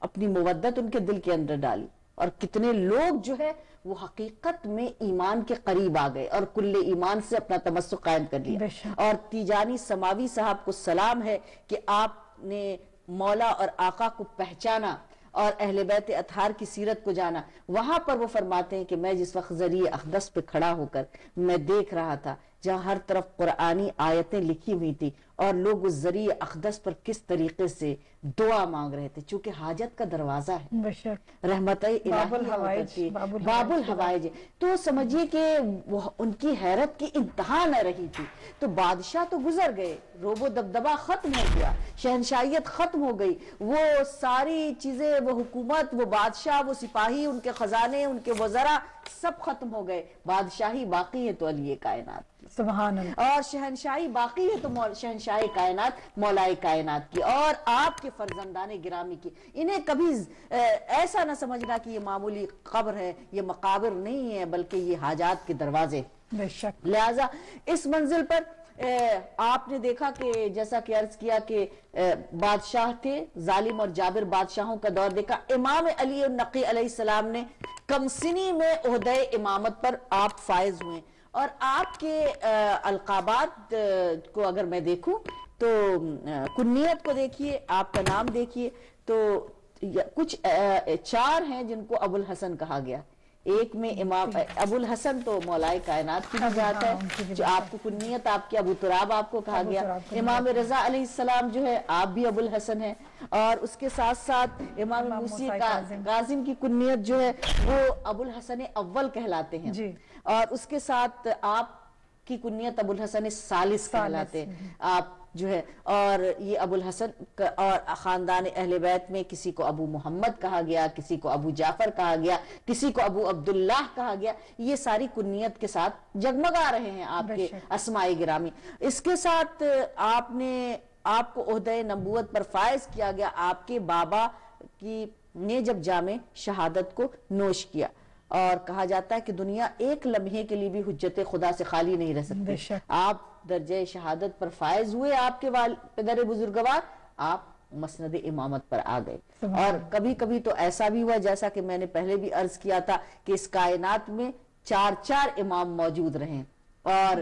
اپنی مودت ان کے دل کے اندر ڈالی، اور کتنے لوگ جو ہے وہ حقیقت میں ایمان کے قریب آ گئے اور کل ایمان سے اپنا تمسک قائم کر لیا، اور تیجانی سماوی صاحب کو سلام ہے کہ آپ نے مولا اور آقا کو پہچانا اور اہل بیت اطہار کی سیرت کو جانا۔ وہاں پر وہ فرماتے ہیں کہ میں جس وقت ذریعہ اقدس پہ کھڑا ہو کر میں دیکھ رہا تھا جہاں ہر طرف قرآنی آیتیں لکھی ہوئی تھی اور لوگ اس ذریعہ اقدس پر کس طریقے سے دعا مانگ رہے تھے، چونکہ حاجت کا دروازہ ہے، رحمت الہی، باب الحوائج، تو سمجھیے کہ ان کی حیرت کی انتہا نہ رہی تھی۔ تو بادشاہ تو گزر گئے، روب و دبدبہ ختم ہو گیا، شہنشاہیت ختم ہو گئی، وہ ساری چیزیں، وہ حکومت، وہ بادشاہ، وہ سپاہی، ان کے خزانے، ان کے وزراء سب ختم ہو گئے، بادشاہی باقی ہے تو علی کائنات، سبحان اللہ، اور شہنشاہی باقی ہے تو شہنشاہ کائنات، مولا کائنات کی، اور آپ کے فرزندان گرامی کی۔ انہیں کبھی ایسا نہ سمجھنا کہ یہ معمولی قبر ہے، یہ مقابر نہیں ہے، بلکہ یہ حاجات کے دروازے۔ بے شک، لہذا اس منزل پر آپ نے دیکھا کہ جیسا کہ عرض کیا کہ بادشاہ تھے، ظالم اور جابر بادشاہوں کا دور دیکھا، امام علی النقی علیہ السلام نے کم سنی میں عہدہ امامت پر آپ فائز ہوئے، اور آپ کے القابات کو اگر میں دیکھوں تو کنیت کو دیکھیے، آپ کا نام دیکھیے تو کچھ 4 ہیں جن کو ابو الحسن کہا گیا، ایک میں امام ابو الحسن تو مولا کائنات کی ذات ہے، جو آپ کو کنیت آپ کے ابو تراب آپ کو کہا گیا، امام رضا علیہ السلام جو ہے آپ بھی ابو الحسن ہیں، اور اس کے ساتھ ساتھ امام موسی کاظم کی کنیت جو ہے وہ ابو الحسن اول کہلاتے ہیں، اور اس کے ساتھ آپ کی کنیت ابو الحسن ثالث کہلاتے ہیں، آپ جو ہے، اور یہ ابو الحسن اور خاندان اہل بیت میں کسی کو ابو محمد کہا گیا، کسی کو ابو جعفر کہا گیا، کسی کو ابو عبداللہ کہا گیا، یہ ساری کنیت کے ساتھ جگمگا رہے ہیں آپ کے اسماء گرامی۔ اس کے ساتھ آپ کو عہدہ نبوت پر فائز کیا گیا، آپ کے بابا نے جب جامع شہادت کو نوش کیا، اور کہا جاتا ہے کہ دنیا ایک لمحے کے لیے بھی حجت خدا سے خالی نہیں رہ سکتی. آپ درجہ شہادت پر فائز ہوئے، آپ کے پدر بزرگوار، آپ مسند امامت پر آ گئے. اور کبھی کبھی تو ایسا بھی ہوا، جیسا کہ میں نے پہلے بھی عرض کیا تھا، کہ اس کائنات میں 4 امام موجود رہیں، اور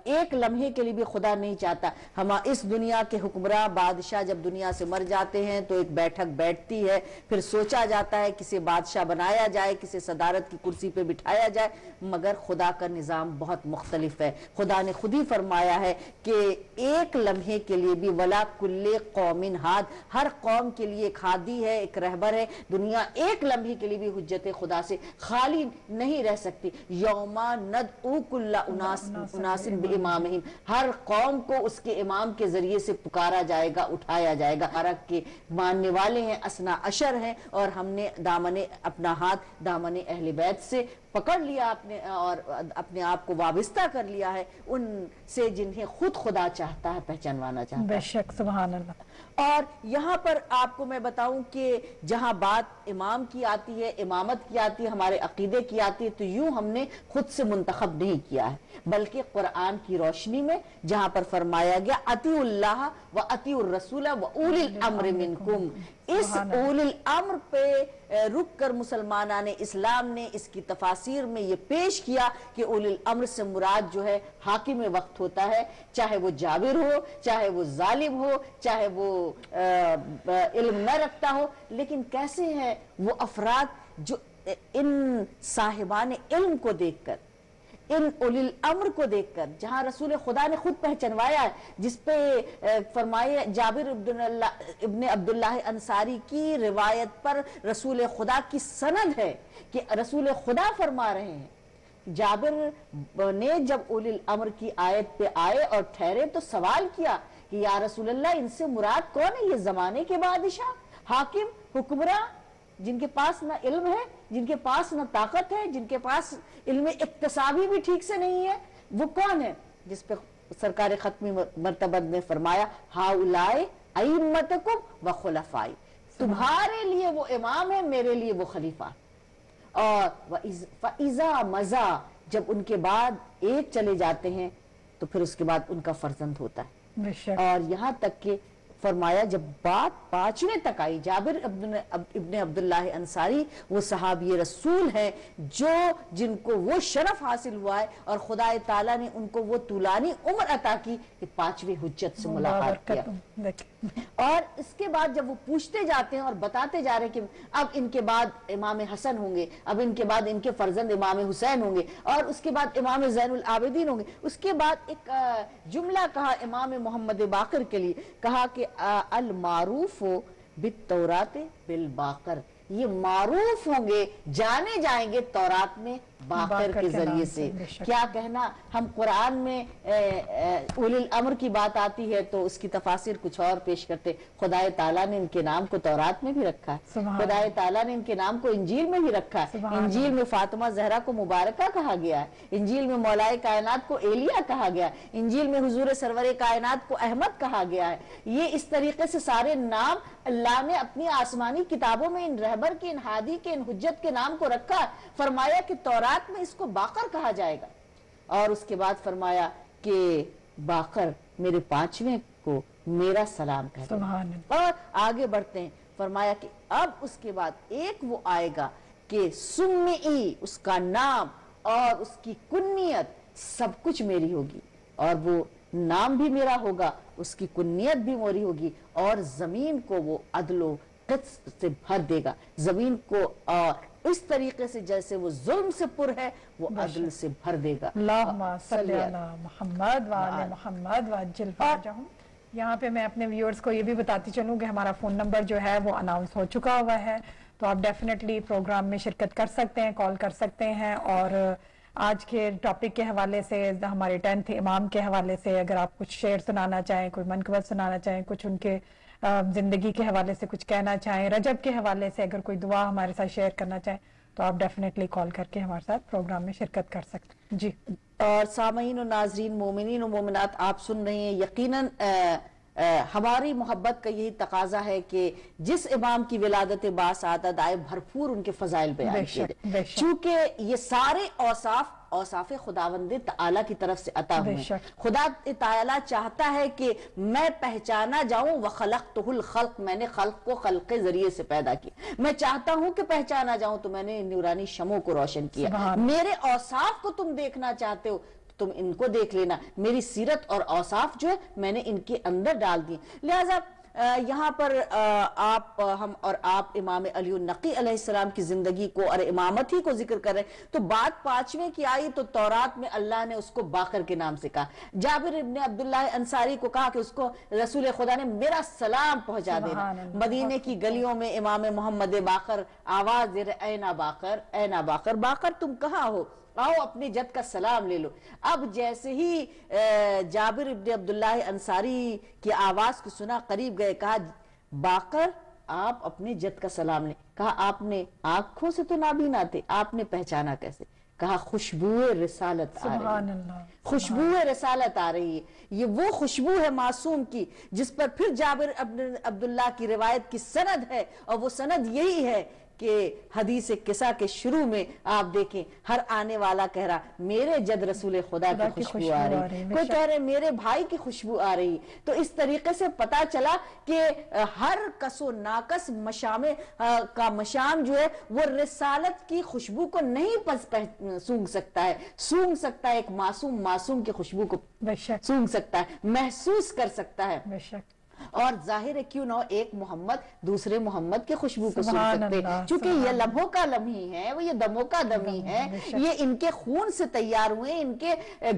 ایک لمحے کے لیے بھی خدا نہیں چاہتا. ہم اس دنیا کے حکمراں بادشاہ جب دنیا سے مر جاتے ہیں تو ایک بیٹھک بیٹھتی ہے، پھر سوچا جاتا ہے کسے بادشاہ بنایا جائے، کسے صدارت کی کرسی پہ بٹھایا جائے. مگر خدا کا نظام بہت مختلف ہے. خدا نے خود ہی فرمایا ہے کہ ایک لمحے کے لیے بھی ولا کل قوم ہاد، ہر قوم کے لیے ایک ہادی ہے، ایک رہبر ہے. دنیا ایک لمحے کے لیے بھی حجت خدا سے خالی نہیں رہ سکتی. یوما ندعو کل اناس بامامہم، ہر قوم کو اس کے امام کے ذریعے سے پکارا جائے گا، اٹھایا جائے گا. عرق کے ماننے والے ہیں، اسنا عشر ہیں، اور ہم نے اپنا ہاتھ دامن اہل بیت سے پکڑ لیا اور اپنے آپ کو وابستہ کر لیا ہے ان سے جنہیں خود خدا چاہتا ہے پہچانوانا چاہتا ہے. بے شک، سبحان اللہ. اور یہاں پر آپ کو میں بتاؤں کہ جہاں بات امام کی آتی ہے، امامت کی آتی ہے، ہمارے عقیدے کی آتی ہے، تو یوں ہم نے خود سے منتخب نہیں کیا ہے، بلکہ قرآن کی روشنی میں جہاں پر فرمایا گیا اطیعوا اللہ و اطیعوا الرسول و اولی الامر منکم، اس اولی الامر پہ رک کر مسلمانان اسلام نے اس کی تفاسیر میں یہ پیش کیا کہ اولی الامر سے مراد جو ہے حاکم وقت ہوتا ہے، چاہے وہ جابر ہو، چاہے وہ ظالم ہو، چاہے وہ علم نہ رکھتا ہو. لیکن کیسے ہیں وہ افراد جو ان صاحبان علم کو دیکھ کر، ان اولی الامر کو دیکھ کر، جہاں رسول خدا نے خود پہچنوایا ہے، جس پہ فرمائے جابر ابن عبداللہ انصاری کی روایت پر رسول خدا کی سند ہے کہ رسول خدا فرما رہے ہیں. جابر نے جب اولی الامر کی آیت پہ آئے اور ٹھہرے تو سوال کیا کہ یا رسول اللہ، ان سے مراد کون ہے؟ یہ زمانے کے بادشاہ، حاکم، حکمراں، جن کے پاس نہ علم ہے، جن کے پاس نہ طاقت ہے، جن کے پاس علم اکتسابی بھی ٹھیک سے نہیں ہے، وہ کون ہے؟ جس پہ سرکار ختمی مرتبہ نے فرمایا ہؤلاء ائمتکم و خلفائی، تمہارے لیے وہ امام ہے، میرے لیے وہ خلیفہ. اور فَإِذَا مَزَا، جب ان کے بعد ایک چلے جاتے ہیں تو پھر اس کے بعد ان کا فرزند ہوتا ہے. اور یہاں تک کہ فرمایا جب بات 5ویں تک آئی، جابر ابن عبداللہ انصاری وہ صحابی رسول ہیں جن کو وہ شرف حاصل ہوا ہے، اور خدا تعالیٰ نے ان کو وہ طولانی عمر عطا کی کہ 5ویں حجت سے ملاقات کیا. اور اس کے بعد جب وہ پوچھتے جاتے ہیں اور بتاتے جا رہے ہیں کہ اب ان کے بعد امام حسن ہوں گے، اب ان کے بعد ان کے فرزند امام حسین ہوں گے، اور اس کے بعد امام زین العابدین ہوں گے. اس کے بعد ایک جملہ کہا امام محمد باقر کے لیے، کہا کہ المعروف بالتورات بالباقر، یہ معروف ہوں گے، جانے جائیں گے تورات میں باقر کے ذریعے سے. کیا کہنا، ہم قرآن میں اولی الامر کی بات آتی ہے تو اس کی تفاسیر کچھ اور پیش کرتے. خدا تعالیٰ نے ان کے نام کو تورات میں بھی رکھا ہے، خدا تعالیٰ نے ان کے نام کو انجیل میں بھی رکھا ہے. انجیل میں فاطمہ زہرا کو مبارکہ کہا گیا ہے، انجیل میں مولائے کائنات کو ایلیا کہا گیا ہے، انجیل میں حضور سرور کائنات کو احمد کہا گیا ہے. یہ اس طریقے سے سارے نام اللہ نے اپنی آسمانی کتابوں میں ان رہبر کے، ان ہادی کے، ان حجت کے نام کو رکھا. فرمایا کہ تورات میں اس کو باقر کہا جائے گا، اور اس کے بعد فرمایا کہ باقر میرے 5ویں کو میرا سلام کہتے ہیں. اور آگے بڑھتے ہیں، فرمایا کہ اب اس کے بعد ایک وہ آئے گا کہ سمعی، اس کا نام اور اس کی کنیت سب کچھ میری ہوگی، اور وہ نام بھی میرا ہوگا، اس کی کنیت بھی میری ہوگی، اور زمین کو وہ عدل و قسط سے بھر دے گا. زمین کو اس طریقے سے جیسے وہ ظلم سے پر ہے، وہ عدل سے بھر دے گا. اللہم صلی علی محمد وعلی محمد وعجل فرجہم. یہاں پہ میں اپنے ویورز کو یہ بھی بتاتی چلوں کہ ہمارا فون نمبر جو ہے وہ اناؤنس ہو چکا ہوا ہے، تو آپ ڈیفینیٹلی پروگرام میں شرکت کر سکتے ہیں، کال کر سکتے ہیں. اور آج کے ٹاپک کے حوالے سے، ہمارے 10th امام کے حوالے سے اگر آپ کچھ شعر سنانا چاہیں، کوئی منقبت سنانا چاہیں، کچھ ان کے زندگی کے حوالے سے کچھ کہنا چاہیں، رجب کے حوالے سے اگر کوئی دعا ہمارے ساتھ شیئر کرنا چاہیں، تو آپ ڈیفینیٹلی کال کر کے ہمارے ساتھ پروگرام میں شرکت کر سکتے ہیں. جی. اور سامعین و ناظرین، مومنین و مومنات، آپ سن رہے ہیں یقیناً ہماری محبت کا یہی تقاضا ہے کہ جس امام کی ولادت باسعادت آئے بھرپور ان کے فضائل بیان کیے جائے، چونکہ یہ سارے اوصاف خداوند تعالیٰ کی طرف سے عطا ہوئے ہیں۔ خدا تعالیٰ چاہتا ہے کہ میں پہچانا جاؤں، وَخَلَقْتُهُ الْخَلْقِ، میں نے خلق کو خلق کے ذریعے سے پیدا کیا، میں چاہتا ہوں کہ پہچانا جاؤں تو میں نے نورانی شمعوں کو روشن کیا۔ میرے اوصاف کو تم دیکھنا چاہتے ہو، تم ان کو دیکھ لینا، میری سیرت اور اوصاف جو ہے میں نے ان کے اندر ڈال دی۔ لہٰذا یہاں پر ہم اور آپ امام علی النقی علیہ السلام کی زندگی کو اور امامت ہی کو ذکر کر رہے ہیں، تو بات 5ویں کی آئی تو تورات میں اللہ نے اس کو باقر کے نام سے کہا۔ جابر ابن عبداللہ انصاری کو کہا کہ اس کو رسول خدا نے میرا سلام پہنچا دینا۔ مدینے کی گلیوں میں امام محمد باقر آواز دے رہے، اے باقر، اے باقر، باقر تم کہاں ہو، آؤ اپنے جد کا سلام لے لو۔ اب جیسے ہی جابر ابن عبداللہ انصاری کی آواز کو سنا، قریب گئے، کہا باقر آپ اپنے جد کا سلام لیں۔ کہا آپ نے آنکھوں سے تو نابینا تھے، آپ نے پہچانا کیسے؟ کہا خوشبو رسالت آ رہی ہے، خوشبو رسالت آ رہی ہے، یہ وہ خوشبو ہے معصوم کی جس پر پھر جابر ابن عبداللہ کی روایت کی سند ہے، اور وہ سند یہی ہے کہ حدیث قصہ کے شروع میں آپ دیکھیں ہر آنے والا کہہ رہا میرے جد رسول خدا کی خوشبو آ رہی، کوئی کہہ رہے میرے بھائی کی خوشبو آ رہی۔ تو اس طریقے سے پتا چلا کہ ہر کس و ناقص مشام کا مشام جو ہے وہ رسالت کی خوشبو کو نہیں سونگ سکتا ہے، سونگ سکتا ہے ایک معصوم کی خوشبو کو سونگ سکتا ہے، محسوس کر سکتا ہے۔ اور ظاہر ہے کیوں نہ ایک محمد دوسرے محمد کے خوشبو کو سن سکتے، چونکہ یہ لمحوں کا لمحی ہے، وہ یہ دموں کا دمی ہے، یہ ان کے خون سے تیار ہوئے، ان کے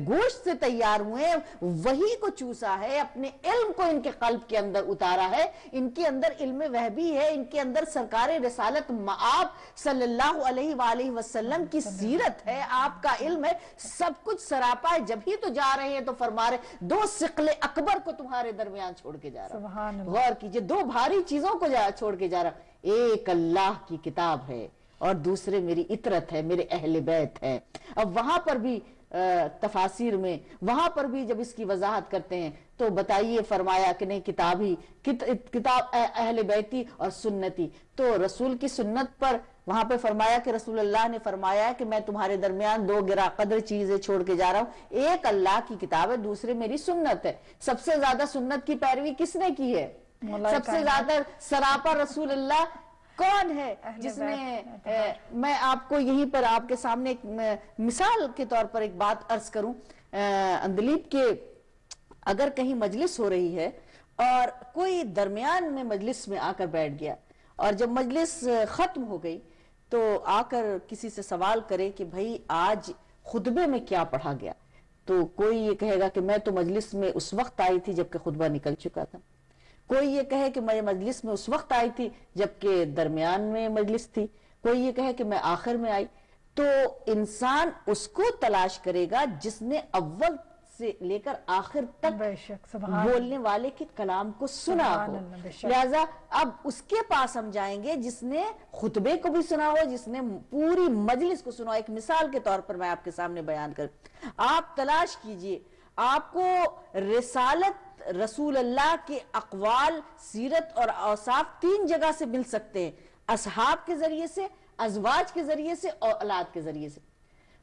گوشت سے تیار ہوئے، وہی کو چوسا ہے، اپنے علم کو ان کے قلب کے اندر اتارا ہے، ان کے اندر علم وہبی ہے، ان کے اندر سرکار رسالت مآب صلی اللہ علیہ وآلہ وسلم کی سیرت ہے، آپ کا علم ہے، سب کچھ سراپا ہے۔ جب ہی تو جا رہے ہیں تو فرما رہے 2 ثقل اکبر کو تمہارے درمیان چھوڑ کے جا رہا ہوں۔ غور کیجئے، 2 بھاری چیزوں کو چھوڑ کے جا رہا ہوں، ایک اللہ کی کتاب ہے اور دوسرے میری اطرت ہے، میرے اہل بیت ہے۔ اب وہاں پر بھی تفاسیر میں وہاں پر بھی جب اس کی وضاحت کرتے ہیں تو بتائیے فرمایا کہ نہیں کتاب اہل بیتی اور سنتی، تو رسول کی سنت پر وہاں پہ فرمایا کہ رسول اللہ نے فرمایا کہ میں تمہارے درمیان 2 گرا قدر چیزیں چھوڑ کے جا رہا ہوں، ایک اللہ کی کتاب ہے، دوسرے میری سنت ہے۔ سب سے زیادہ سنت کی پیروی کس نے کی ہے؟ سب سے زیادہ سراپا رسول اللہ کون ہے جس نے میں آپ کو یہیں پر آپ کے سامنے ایک مثال کے طور پر ایک بات عرض کروں، اندلیب کے اگر کہیں مجلس ہو رہی ہے اور کوئی درمیان میں مجلس میں آ کر بیٹھ گیا اور جب مجلس ختم ہو گئی تو آ کر کسی سے سوال کرے کہ بھائی آج خطبے میں کیا پڑھا گیا، تو کوئی یہ کہے گا کہ میں تو مجلس میں اس وقت آئی تھی جبکہ خطبہ نکل چکا تھا، کوئی یہ کہے کہ میں مجلس میں اس وقت آئی تھی جبکہ درمیان میں مجلس تھی، کوئی یہ کہے کہ میں آخر میں آئی۔ تو انسان اس کو تلاش کرے گا جس نے اول سے لے کر آخر تک بولنے والے کے کلام کو سنا ہو، لہذا اب اس کے پاس ہم جائیں گے جس نے خطبے کو بھی سنا ہو، جس نے پوری مجلس کو سنا ہو۔ ایک مثال کے طور پر میں آپ کے سامنے بیان کر، آپ تلاش کیجئے، آپ کو رسالت رسول اللہ کے اقوال، سیرت اور اوصاف 3 جگہ سے مل سکتے ہیں، اصحاب کے ذریعے سے، ازواج کے ذریعے سے اور اولاد کے ذریعے سے۔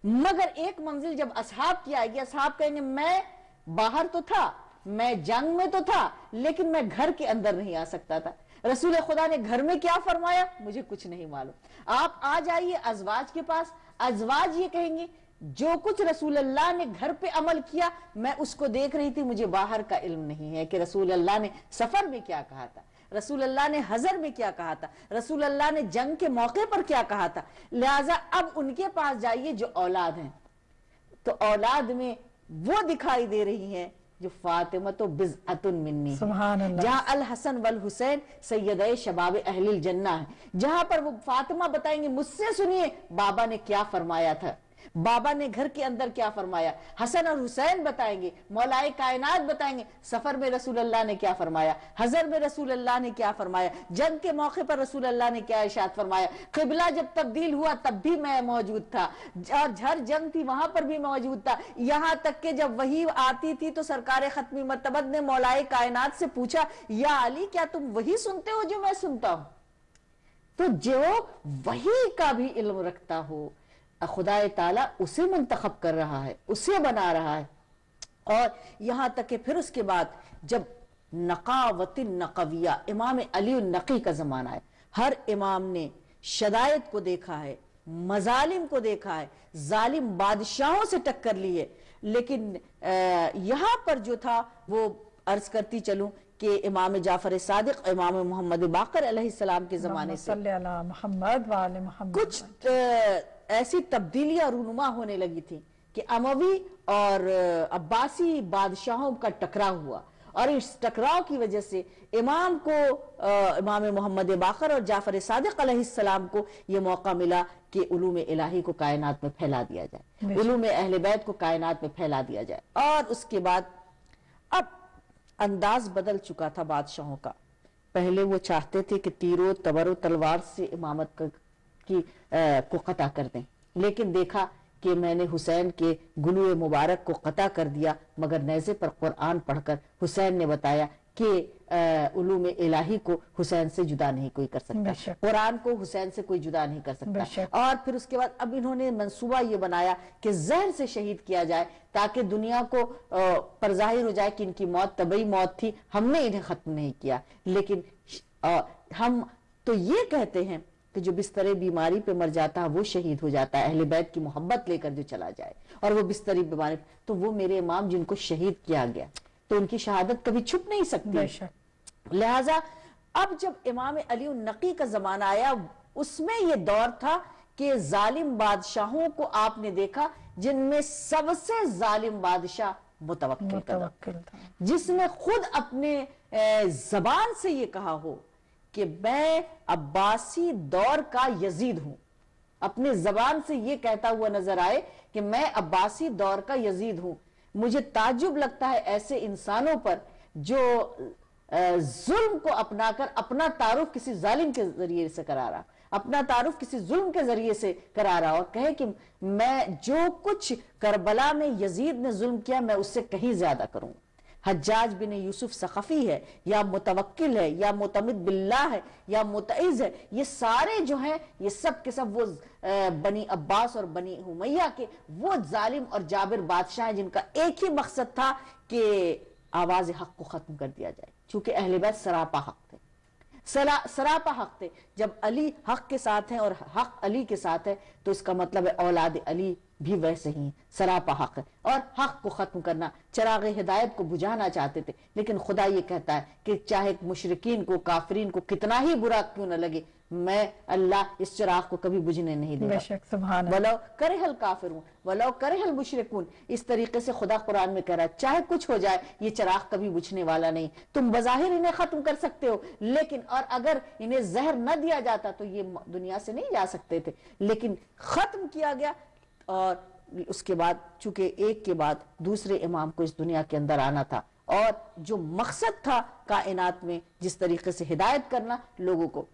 مگر ایک منزل جب اصحاب کی آئے گی، اصحاب کہیں گے میں باہر تو تھا، میں جنگ میں تو تھا، لیکن میں گھر کے اندر نہیں آ سکتا تھا۔ رسول خدا نے گھر میں کیا فرمایا مجھے کچھ نہیں معلوم۔ آپ آ جائیے ازواج کے پاس، ازواج یہ کہیں گے جو کچھ رسول اللہ نے گھر پہ عمل کیا میں اس کو دیکھ رہی تھی، مجھے باہر کا علم نہیں ہے کہ رسول اللہ نے سفر میں کیا کہا تھا، رسول اللہ نے حضر میں کیا کہا تھا، رسول اللہ نے جنگ کے موقع پر کیا کہا تھا۔ لہٰذا اب ان کے پاس جائیے جو اولاد ہیں، تو اولاد میں وہ دکھائی دے رہی ہیں جو فاطمہ بضعۃ منی، جہاں الحسن والحسین سیدہ شباب اہل الجنہ ہے، جہاں پر وہ فاطمہ بتائیں گے مجھ سے سنیے بابا نے کیا فرمایا تھا، بابا نے گھر کے اندر کیا فرمایا، حسن اور حسین بتائیں گے، مولائے کائنات بتائیں گے، سفر میں رسول اللہ نے کیا فرمایا، حضر میں رسول اللہ نے کیا فرمایا، جنگ کے موقع پر رسول اللہ نے کیا ارشاد فرمایا، قبلہ جب تبدیل ہوا تب بھی میں موجود تھا، اور ہر جنگ تھی وہاں پر بھی موجود تھا، یہاں تک کہ جب وحی آتی تھی تو سرکار ختمی مرتبت نے مولائے کائنات سے پوچھا، یا علی کیا تم وہی سنتے ہو جو میں سنتا ہوں؟ تو جو وحی کا بھی علم رکھتا ہو خدا تعالیٰ اسے منتخب کر رہا ہے، اسے بنا رہا ہے. اور یہاں تک کہ پھر اس کے بعد جب نقاوت النقویہ امام علی النقی کا زمانہ ہے، ہر امام نے شدائد کو دیکھا ہے، مظالم کو دیکھا ہے، ظالم بادشاہوں سے ٹکر لی ہے، لیکن یہاں پر جو تھا وہ عرض کرتی چلوں کہ امام جعفر صادق، امام محمد باقر علیہ السلام کے زمانے سے صلی اللہ محمد وآل محمد کچھ ایسی تبدیلیاں رونما ہونے لگی تھی کہ اموی اور عباسی بادشاہوں کا ٹکراؤ ہوا، اور اس ٹکراؤ کی وجہ سے امام کو امام محمد باقر اور جعفر صادق علیہ السلام کو یہ موقع ملا کہ علوم الہی کو کائنات میں پھیلا دیا جائے، علوم اہل بیت کو کائنات میں پھیلا دیا جائے. اور اس کے بعد اب انداز بدل چکا تھا بادشاہوں کا. پہلے وہ چاہتے تھے کہ تیرو تبر و تلوار سے امامت کو قطع کر دیں، لیکن دیکھا کہ میں نے حسین کے گلو مبارک کو قطع کر دیا، مگر نیزے پر قرآن پڑھ کر حسین نے بتایا کہ علوم الہی کو حسین سے جدا نہیں کوئی کر سکتا، قرآن کو حسین سے کوئی جدا نہیں کر سکتا. اور پھر اس کے بعد اب انہوں نے منصوبہ یہ بنایا کہ زہر سے شہید کیا جائے تاکہ دنیا کو پر ظاہر ہو جائے کہ ان کی موت طبعی موت تھی، ہم نے انہیں ختم نہیں کیا. لیکن ہم تو یہ کہتے ہیں کہ جو بستر بیماری پہ مر جاتا ہے وہ شہید ہو جاتا ہے، اہل بیت کی محبت لے کر جو چلا جائے اور وہ بستر بیماری، تو وہ میرے امام جن کو شہید کیا گیا تو ان کی شہادت کبھی چھپ نہیں سکتی. لہٰذا اب جب امام علی النقی کا زمانہ آیا، اس میں یہ دور تھا کہ ظالم بادشاہوں کو آپ نے دیکھا، جن میں سب سے ظالم بادشاہ متوکل تھا، جس نے خود اپنے زبان سے یہ کہا ہو کہ میں عباسی دور کا یزید ہوں، اپنے زبان سے یہ کہتا ہوا نظر آئے کہ میں عباسی دور کا یزید ہوں. مجھے تعجب لگتا ہے ایسے انسانوں پر جو ظلم کو اپنا کر اپنا تعارف کسی ظالم کے ذریعے سے کرا رہا، اپنا تعارف کسی ظلم کے ذریعے سے کرا رہا، اور کہے کہ میں جو کچھ کربلا میں یزید نے ظلم کیا میں اس سے کہیں زیادہ کروں. حجاج بن یوسف ثقفی ہے، یا متوکل ہے، یا معتمد باللہ ہے، یا متعز ہے، یہ سارے جو ہیں یہ سب کے سب وہ بنی عباس اور بنی امیہ کے وہ ظالم اور جابر بادشاہ ہیں جن کا ایک ہی مقصد تھا کہ آواز حق کو ختم کر دیا جائے، چونکہ اہل بیت سراپا حق تھے، سراپا حق تھے. جب علی حق کے ساتھ ہیں اور حق علی کے ساتھ ہے تو اس کا مطلب ہے اولاد علی بھی ویسے ہی سراپا حق ہے، اور حق کو ختم کرنا، چراغ ہدایت کو بجھانا چاہتے تھے. لیکن خدا یہ کہتا ہے کہ چاہے مشرکین کو کافرین کو کتنا ہی برا کیوں نہ لگے، میں اللہ اس چراغ کو کبھی بجھنے نہیں دے گا، وَلَوْ كَرِهَ الْكَافِرُونَ وَلَوْ كَرِهَ الْمُشْرِكُونَ. اس طریقے سے خدا قرآن میں کہہ رہا ہے چاہے کچھ ہو جائے یہ چراغ کبھی بجھنے والا نہیں. تم بظاہر انہیں ختم کر سکتے ہو، لیکن اور اگر انہیں زہر نہ دیا جاتا تو یہ دنیا سے نہیں جا سکتے تھے، لیکن ختم کیا گیا. اور اس کے بعد چونکہ ایک کے بعد دوسرے امام کو اس دنیا کے اندر آنا تھا، اور جو مقصد تھا کائنات میں جس طریقے سے ہدایت کرنا لوگوں کو،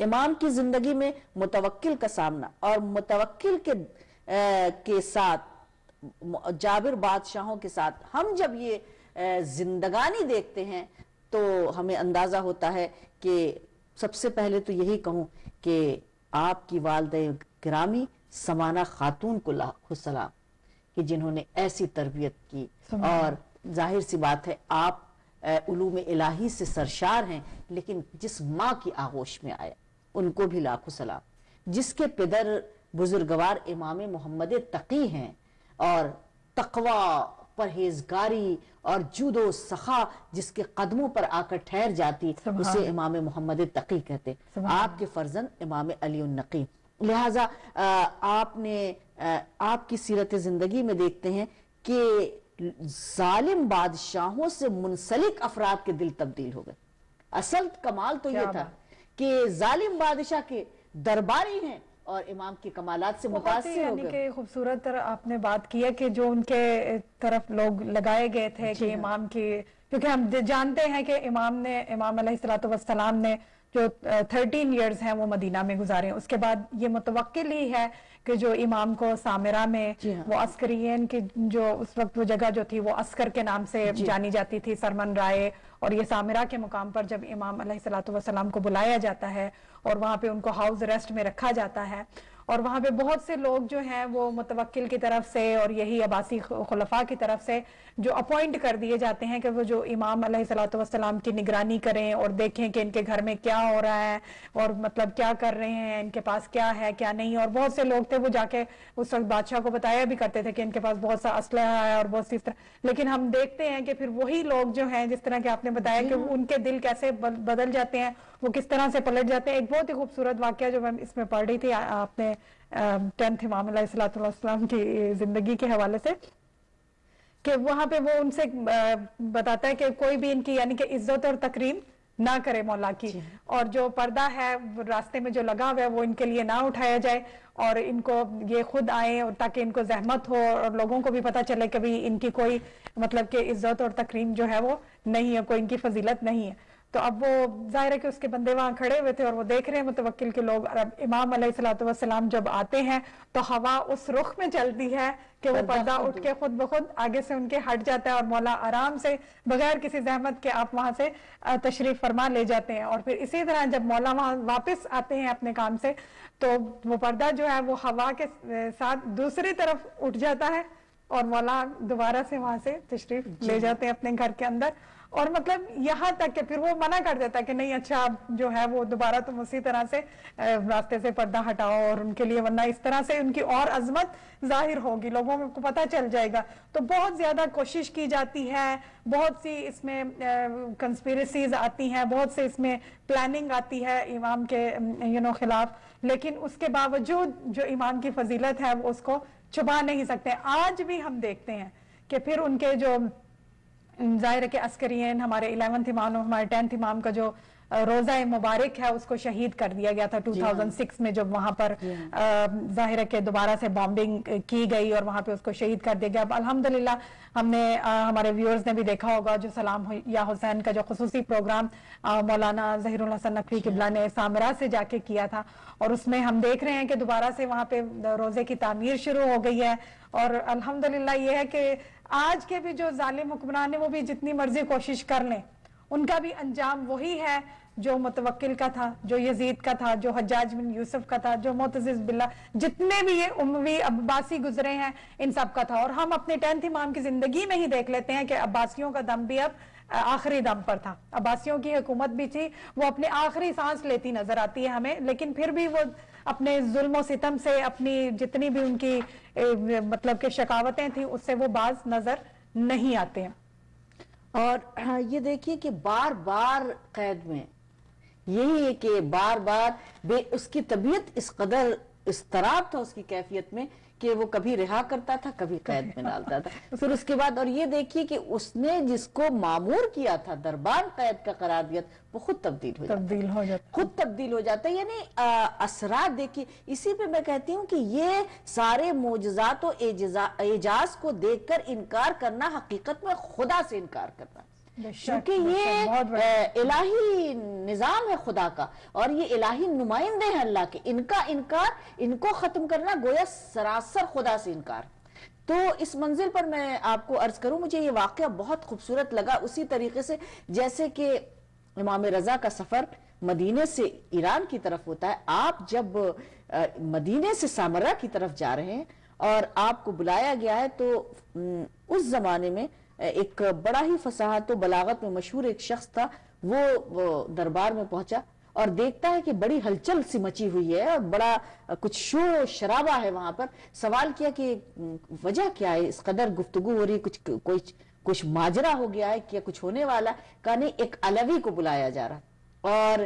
امام کی زندگی میں متوکل کا سامنا، اور متوکل کے ساتھ جابر بادشاہوں کے ساتھ ہم جب یہ زندگانی دیکھتے ہیں تو ہمیں اندازہ ہوتا ہے کہ سب سے پہلے تو یہی کہوں کہ آپ کی والدہ گرامی سمانہ خاتون کو لاکھوں سلام کہ جنہوں نے ایسی تربیت کی، اور ظاہر سی بات ہے آپ علوم الہی سے سرشار ہیں، لیکن جس ماں کی آغوش میں آیا ان کو بھی لاکھوں سلام، جس کے پدر بزرگوار امام محمد تقی ہیں، اور تقوی، پرہیزگاری اور جود و سخا جس کے قدموں پر آ کر ٹھہر جاتی اسے امام محمد تقی کہتے، آپ کے فرزند امام علی النقی. لہٰذا آپ کی سیرت زندگی میں دیکھتے ہیں کہ ظالم بادشاہوں سے منسلک افراد کے دل تبدیل ہو گئے. اصل کمال تو یہ تھا کہ ظالم بادشاہ کے درباری ہیں اور امام کی کمالات سے بہت متاثر ہی ہو یعنی گئے. کہ خوبصورت آپ نے بات کی ہے کہ جو ان کے طرف لوگ لگائے گئے تھے کہ امام کی، کیونکہ ہم جانتے ہیں کہ امام علیہ الصلوۃ والسلام نے جو 13 ایئرز ہیں وہ مدینہ میں گزارے ہیں. اس کے بعد یہ متوکل ہی ہے کہ جو امام کو سامرہ میں وہ عسکرین کی جو اس وقت وہ جگہ جو تھی وہ عسکر کے نام سے جانی جاتی تھی، سرمن رائے، اور یہ سامرہ کے مقام پر جب امام علیہ الصلوۃ والسلام کو بلایا جاتا ہے اور وہاں پہ ان کو ہاؤس ریسٹ میں رکھا جاتا ہے، اور وہاں پہ بہت سے لوگ جو ہیں وہ متوکل کی طرف سے اور یہی عباسی خلفاء کی طرف سے جو اپوائنٹ کر دیے جاتے ہیں کہ وہ جو امام علیہ الصلوۃ والسلام کی نگرانی کریں اور دیکھیں کہ ان کے گھر میں کیا ہو رہا ہے اور مطلب کیا کر رہے ہیں، ان کے پاس کیا ہے کیا نہیں. اور بہت سے لوگ تھے وہ جا کے اس وقت بادشاہ کو بتایا بھی کرتے تھے کہ ان کے پاس بہت سا اسلحہ ہے اور بہت سی طرح. لیکن ہم دیکھتے ہیں کہ پھر وہی لوگ جو ہیں جس طرح کہ آپ نے بتایا کہ ان کے دل کیسے بدل جاتے ہیں، وہ کس طرح سے پلٹ جاتے ہیں. ایک بہت ہی خوبصورت واقعہ جو میں اس میں پڑھ رہی تھی آپ نے 10th امام علیہ الصلوۃ والسلام کی زندگی کے حوالے سے، کہ وہاں پہ وہ ان سے بتاتا ہے کہ کوئی بھی ان کی یعنی کہ عزت اور تکریم نہ کرے مولا کی، اور جو پردہ ہے راستے میں جو لگا ہوا ہے وہ ان کے لیے نہ اٹھایا جائے، اور ان کو یہ خود آئیں اور تاکہ ان کو زحمت ہو اور لوگوں کو بھی پتہ چلے کہ بھی ان کی کوئی مطلب کہ عزت اور تکریم جو ہے وہ نہیں ہے، کوئی ان کی فضیلت نہیں ہے. تو اب وہ ظاہر ہے کہ اس کے بندے وہاں کھڑے ہوئے تھے اور وہ دیکھ رہے ہیں متوکل کے لوگ. امام علیہ الصلوۃ والسلام جب آتے ہیں تو ہوا اس رخ میں چلتی ہے کہ وہ پردہ اٹھ کے خود بخود آگے سے ان کے ہٹ جاتا ہے اور مولا آرام سے بغیر کسی زحمت کے آپ وہاں سے تشریف فرما لے جاتے ہیں. اور پھر اسی طرح جب مولا وہاں واپس آتے ہیں اپنے کام سے تو وہ پردہ جو ہے وہ ہوا کے ساتھ دوسری طرف اٹھ جاتا ہے اور مولا دوبارہ سے وہاں سے تشریف لے جاتے ہیں اپنے گھر کے اندر. اور مطلب یہاں تک کہ پھر وہ منع کر دیتا ہے کہ نہیں اچھا جو ہے وہ دوبارہ تم اسی طرح سے راستے سے پردہ ہٹاؤ اور ان کے لیے، ورنہ اس طرح سے ان کی اور عظمت ظاہر ہوگی، لوگوں کو پتہ چل جائے گا. تو بہت زیادہ کوشش کی جاتی ہے، بہت سی اس میں کنسپیرسیز آتی ہیں، بہت سے اس میں پلاننگ آتی ہے امام کے خلاف، لیکن اس کے باوجود جو امام کی فضیلت ہے وہ اس کو چھپا نہیں سکتے. آج بھی ہم دیکھتے ہیں کہ پھر ان کے جو ظاہر ہے کہ عسکرین ہمارے 11th امام، ہمارے 10th امام کا جو روزہ مبارک ہے اس کو شہید کر دیا گیا تھا 2006 میں، جب وہاں پر ظاہر ہے کہ دوبارہ سے بامبنگ کی گئی اور وہاں پہ اس کو شہید کر دیا گیا. اب الحمدللہ ہم نے ہمارے ویورز نے بھی دیکھا ہوگا جو سلام یا حسین کا جو خصوصی پروگرام مولانا ظہیر الحسن نقوی قبلہ نے سامرا سے جا کے کیا تھا، اور اس میں ہم دیکھ رہے ہیں کہ دوبارہ سے وہاں پہ روزے کی تعمیر شروع ہو گئی ہے. اور الحمدللہ یہ ہے کہ آج کے بھی جو ظالم حکمران ہیں وہ بھی جتنی مرضی کوشش کر لیں ان کا بھی انجام وہی ہے جو متوکل کا تھا، جو یزید کا تھا، جو حجاج بن یوسف کا تھا، جو معتزز باللہ، جتنے بھی یہ اموی عباسی گزرے ہیں ان سب کا تھا. اور ہم اپنے 10th امام کی زندگی میں ہی دیکھ لیتے ہیں کہ عباسیوں کا دم بھی اب آخری دم پر تھا. عباسیوں کی حکومت بھی تھی، وہ اپنے آخری سانس لیتی نظر آتی ہے ہمیں، لیکن پھر بھی وہ اپنے ظلم و ستم سے، اپنی جتنی بھی ان کی مطلب کہ شقاوتیں تھیں اس سے وہ باز نظر نہیں آتے ہیں. اور یہ دیکھیے کہ بار بار قید میں یہی ہے کہ بار بار اس کی طبیعت اس قدر اضطراب تھا اس کی کیفیت میں کہ وہ کبھی رہا کرتا تھا کبھی قید میں ڈالتا تھا. پھر اس کے بعد اور یہ دیکھیے کہ اس نے جس کو مامور کیا تھا دربان قید کا قرار دیا وہ خود تبدیل ہو جاتا خود تبدیل ہو جاتا ہے. یعنی اثرات دیکھیے. اسی پہ میں کہتی ہوں کہ یہ سارے معجزات و اعجاز کو دیکھ کر انکار کرنا حقیقت میں خدا سے انکار کرنا، کیونکہ یہ الہی نظام ہے خدا کا اور یہ الہی نمائندے ہیں اللہ کے. ان کا انکار، ان کو ختم کرنا گویا سراسر خدا سے انکار. تو اس منزل پر میں آپ کو عرض کروں، مجھے یہ واقعہ بہت خوبصورت لگا اسی طریقے سے جیسے کہ امام رضا کا سفر مدینے سے ایران کی طرف ہوتا ہے. آپ جب مدینے سے سامرہ کی طرف جا رہے ہیں اور آپ کو بلایا گیا ہے تو اس زمانے میں ایک بڑا ہی فصاحت و بلاغت میں مشہور ایک شخص تھا، وہ دربار میں پہنچا اور دیکھتا ہے کہ بڑی ہلچل سی مچی ہوئی ہے اور بڑا کچھ شور و شرابہ ہے وہاں پر. سوال کیا کہ وجہ کیا ہے، اس قدر گفتگو ہو رہی، کچھ ماجرا ہو گیا ہے، کیا کچھ ہونے والا؟ کہا نہیں، ایک علوی کو بلایا جا رہا اور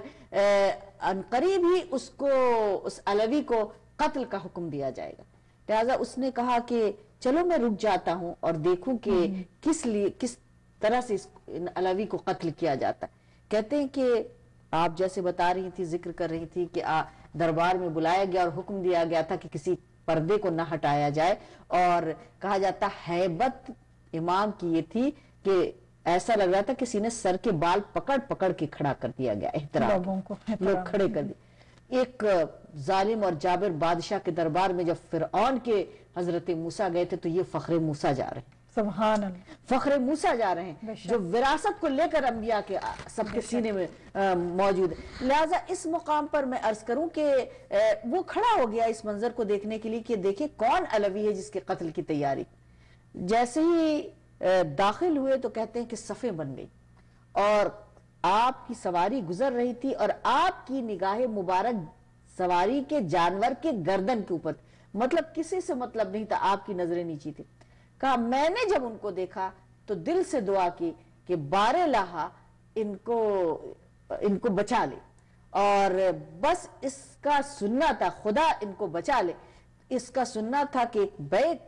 عنقریب ہی اس علوی کو قتل کا حکم دیا جائے گا. لہذا اس نے کہا کہ چلو میں رک جاتا ہوں اور دیکھوں کہ کس طرح سے ان علوی کو قتل کیا جاتا ہے. کہتے ہیں کہ آپ جیسے بتا رہی تھی، ذکر کر رہی تھی کہ دربار میں بلایا گیا اور حکم دیا گیا تھا کہ کسی پردے کو نہ ہٹایا جائے، اور کہا جاتا ہیبت امام کی یہ تھی کہ ایسا لگ رہا تھا کسی نے سر کے بال پکڑ پکڑ کے کھڑا کر دیا گیا، احترام لوگوں کو لوگ کھڑے کر دیے۔ ایک ظالم اور جابر بادشاہ کے دربار میں جب فرعون کے حضرت موسیٰ گئے تھے تو یہ فخر موسیٰ جا رہے ہیں، سبحان اللہ، فخر موسیٰ جا رہے ہیں جو وراثت کو لے کر انبیاء کے سب کے سینے میں موجود ہے۔ لہٰذا اس مقام پر میں عرض کروں کہ وہ کھڑا ہو گیا اس منظر کو دیکھنے کے لیے کہ دیکھیں کون علوی ہے جس کے قتل کی تیاری۔ جیسے ہی داخل ہوئے تو کہتے ہیں کہ صفیں بن گئی اور آپ کی سواری گزر رہی تھی اور آپ کی نگاہ مبارک سواری کے جانور کے گردن کے اوپر، مطلب کسی سے مطلب نہیں تھا، آپ کی نظریں نیچی تھی۔ کہا میں نے جب ان کو دیکھا تو دل سے دعا کی کہ بار الہا ان کو بچا لے، اور بس اس کا سننا تھا خدا ان کو بچا لے، اس کا سننا تھا کہ بیک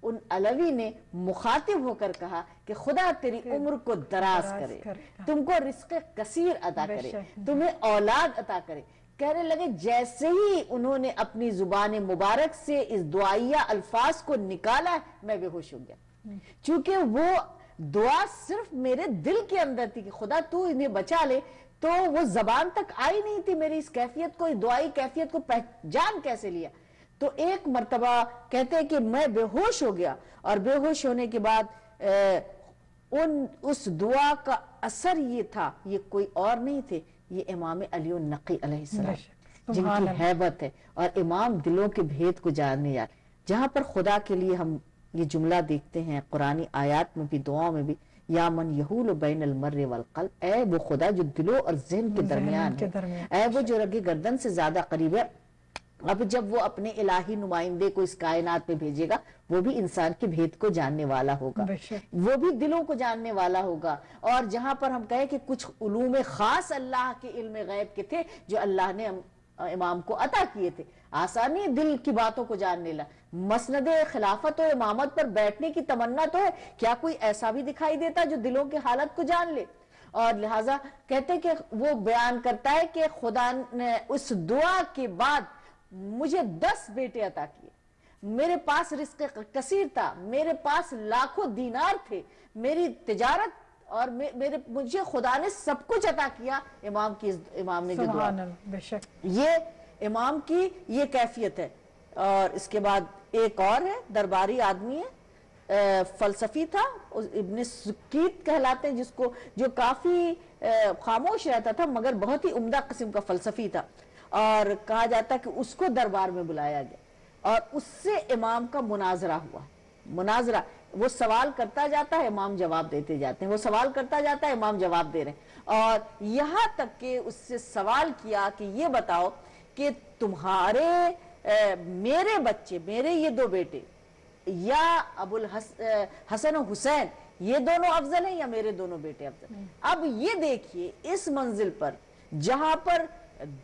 ان علوی نے مخاطب ہو کر کہا کہ خدا تیری عمر کو دراز کرے، تم کو رزق کثیر عطا کرے، تمہیں اولاد عطا کرے۔ کہنے لگے جیسے ہی انہوں نے اپنی زبان مبارک سے اس دعائیہ الفاظ کو نکالا میں بے ہوش ہو گیا، چونکہ وہ دعا صرف میرے دل کے اندر تھی کہ خدا تو انہیں بچا لے، تو وہ زبان تک آئی نہیں تھی میری اس کیفیت کو، اس دعائی کیفیت کو پہچان کیسے لیا۔ تو ایک مرتبہ کہتے ہیں کہ میں بے ہوش ہو گیا، اور بے ہوش ہونے کے بعد اس دعا کا اثر یہ تھا، یہ کوئی اور نہیں تھے، یہ امام علی النقی علیہ السلام جن کی ہیبت ہے، اور امام دلوں کے بھید کو جاننے جا، جہاں پر خدا کے لیے ہم یہ جملہ دیکھتے ہیں قرآنی آیات میں بھی دعاؤں میں بھی، یا من یحول بین المرء والقلب، اے وہ خدا جو دلوں اور ذہن کے درمیان ہے، اے وہ جو رگ گردن سے زیادہ قریب ہے۔ اب جب وہ اپنے الہی نمائندے کو اس کائنات میں بھیجے گا وہ بھی انسان کے بھید کو جاننے والا ہوگا، وہ بھی دلوں کو جاننے والا ہوگا، اور جہاں پر ہم کہیں کہ کچھ علوم خاص اللہ کے علم غیب کے تھے جو اللہ نے امام کو عطا کیے تھے، آسانی دل کی باتوں کو جاننے لا، مسند خلافت و امامت پر بیٹھنے کی تمنا تو ہے، کیا کوئی ایسا بھی دکھائی دیتا جو دلوں کی حالت کو جان لے؟ اور لہٰذا کہتے کہ وہ بیان کرتا ہے کہ خدا نے اس دعا کے بعد مجھے 10 بیٹے عطا کیے، میرے پاس رزق کثیر تھا، میرے پاس لاکھوں دینار تھے، میری تجارت، اور مجھے خدا نے سب کچھ عطا کیا۔ امام نے جو دعا، یہ امام کی یہ کیفیت ہے۔ اور اس کے بعد ایک اور ہے، درباری آدمی ہے، فلسفی تھا، ابن سکیت کہلاتے ہیں، جس کو جو کافی خاموش رہتا تھا مگر بہت ہی عمدہ قسم کا فلسفی تھا، اور کہا جاتا کہ اس کو دربار میں بلایا گیا اور اس سے امام کا مناظرہ ہوا۔ مناظرہ، وہ سوال کرتا جاتا ہے امام جواب دیتے جاتے ہیں، وہ سوال کرتا جاتا ہے امام جواب دے رہے ہیں، اور یہاں تک کہ اس سے سوال کیا کہ یہ بتاؤ کہ تمہارے میرے بچے، میرے یہ 2 بیٹے یا ابو الحسن و حسین، یہ دونوں افضل ہیں یا میرے دونوں بیٹے افضل ہیں؟ اب یہ دیکھیے اس منزل پر جہاں پر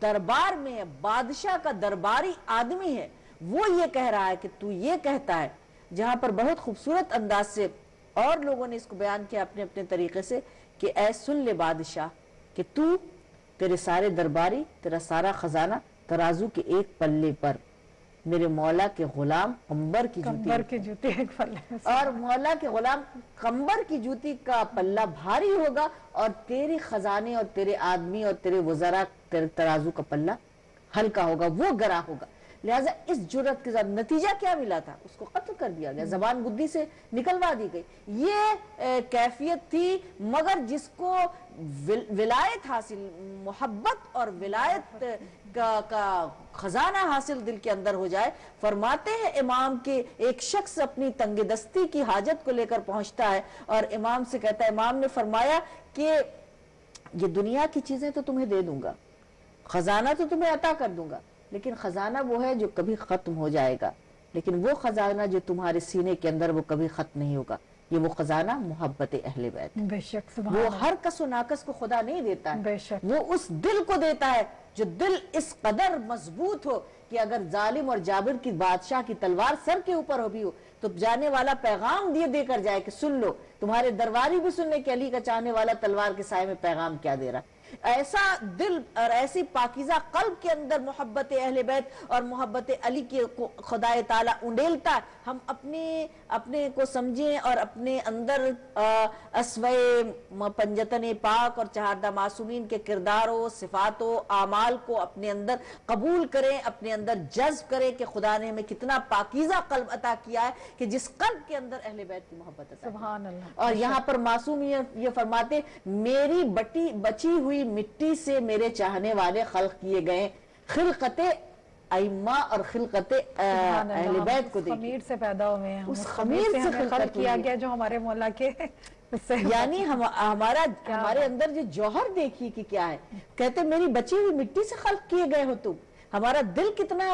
دربار میں بادشاہ کا درباری آدمی ہے، وہ یہ کہہ رہا ہے کہ تو یہ کہتا ہے، جہاں پر بہت خوبصورت انداز سے اور لوگوں نے اس کو بیان کیا اپنے اپنے طریقے سے کہ اے سن لے بادشاہ کہ تیرے سارے درباری، تیرا سارا خزانہ ترازو کے ایک پلے پر، میرے مولا کے غلام قمبر کی جوتی ایک پلے، اور مولا کے غلام قمبر کی جوتی کا پلہ بھاری ہوگا، اور تیری خزانے اور تیرے آدمی اور تیرے وزراء تیرے ترازو کا پلہ ہلکا ہوگا، وہ گرا ہوگا۔ لہٰذا اس جرت کے ساتھ نتیجہ کیا ملا تھا؟ اس کو قتل کر دیا گیا، زبان گدی سے نکلوا دی گئی۔ یہ کیفیت تھی، مگر جس کو ولایت حاصل، محبت اور ولایت کا خزانہ حاصل دل کے اندر ہو جائے، فرماتے ہیں امام کے ایک شخص اپنی تنگ دستی کی حاجت کو لے کر پہنچتا ہے اور امام سے کہتا ہے، امام نے فرمایا کہ یہ دنیا کی چیزیں تو تمہیں دے دوں گا، خزانہ تو تمہیں عطا کر دوں گا، لیکن خزانہ وہ ہے جو کبھی ختم ہو جائے گا، لیکن وہ خزانہ جو تمہارے سینے کے اندر وہ کبھی ختم نہیں ہوگا، یہ وہ خزانہ محبت اہل بیت۔ بے شک، وہ ہر کس و ناقص کو خدا نہیں دیتا ہے، وہ اس دل کو دیتا ہے جو دل اس قدر مضبوط ہو کہ اگر ظالم اور جابر کی بادشاہ کی تلوار سر کے اوپر بھی ہو تو جانے والا پیغام دے کر جائے کہ سن لو، تمہارے درباری بھی سننے کہ علی کا چاہنے والا تلوار کے سائے میں پیغام کیا دے رہا ہے۔ ایسا دل اور ایسی پاکیزہ قلب کے اندر محبت اہل بیت اور محبت علی کی خدا تعالیٰ انڈیلتا ہے. ہم اپنے کو سمجھیں اور اپنے اندر اسوہ پنجتن پاک اور چہاردہ معصومین کے کرداروں صفاتوں اعمال کو اپنے اندر قبول کریں, اپنے اندر جذب کریں کہ خدا نے ہمیں کتنا پاکیزہ قلب عطا کیا ہے کہ جس قلب کے اندر اہل بیت کی محبت عطا. سبحان اللہ. اور یہاں پر معصوم یہ فرماتے میری بچی ہوئی مٹی سے میرے چاہنے والے خلق کیے گئے. خلقت ائمہ اور خلقت اہل بیت کو دیکھیں, خمیر سے پیدا ہوئے ہیں, اس خمیر سے خلق کیا گیا جو ہمارے مولا کے یعنی ہمارے اندر جو جوہر دیکھیے کہ کیا ہے. کہتے میری بچی ہوئی مٹی سے خلق کیے گئے ہو تم. ہمارا دل کتنا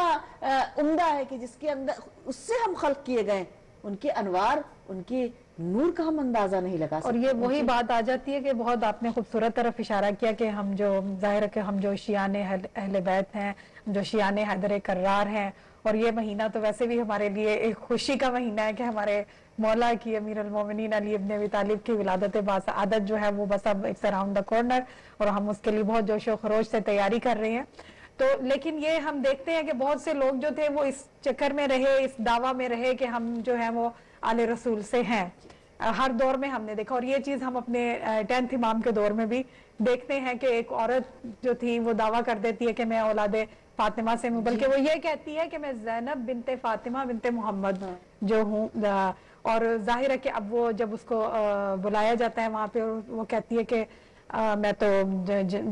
عمدہ ہے کہ جس کے اندر اس سے ہم خلق کیے گئے. ان کے انوار, ان کی نور کا ہم اندازہ نہیں لگا سکتے. اور یہ وہی بات آ جاتی ہے کہ بہت آپ نے خوبصورت طرف اشارہ کیا کہ ہم جو ظاہر ہے کہ ہم جو شیعان اہل بیت ہیں, جو شیعان حیدر کرار ہیں, اور یہ مہینہ تو ویسے بھی ہمارے لیے ایک خوشی کا مہینہ ہے کہ ہمارے مولا کی امیر المومنین علی ابن ابی طالب کی ولادت باسعادت جو ہے وہ بس اب اٹس اراؤنڈ دا کارنر, اور ہم اس کے لیے بہت جوش و خروش سے تیاری کر رہے ہیں. تو لیکن یہ ہم دیکھتے ہیں کہ بہت سے لوگ جو تھے وہ اس چکر میں رہے, اس دعویٰ میں رہے کہ ہم جو ہیں وہ آل رسول سے ہیں. ہر دور میں ہم نے دیکھا, اور یہ چیز ہم اپنے 10th امام کے دور میں بھی دیکھتے ہیں کہ ایک عورت جو تھی وہ دعویٰ کر دیتی ہے کہ میں اولاد فاطمہ سے ہوں, بلکہ وہ یہ کہتی ہے کہ میں زینب بنت فاطمہ بنت محمد جو ہوں. اور ظاہر ہے کہ اب وہ جب اس کو بلایا جاتا ہے وہاں پہ, وہ کہتی ہے کہ میں تو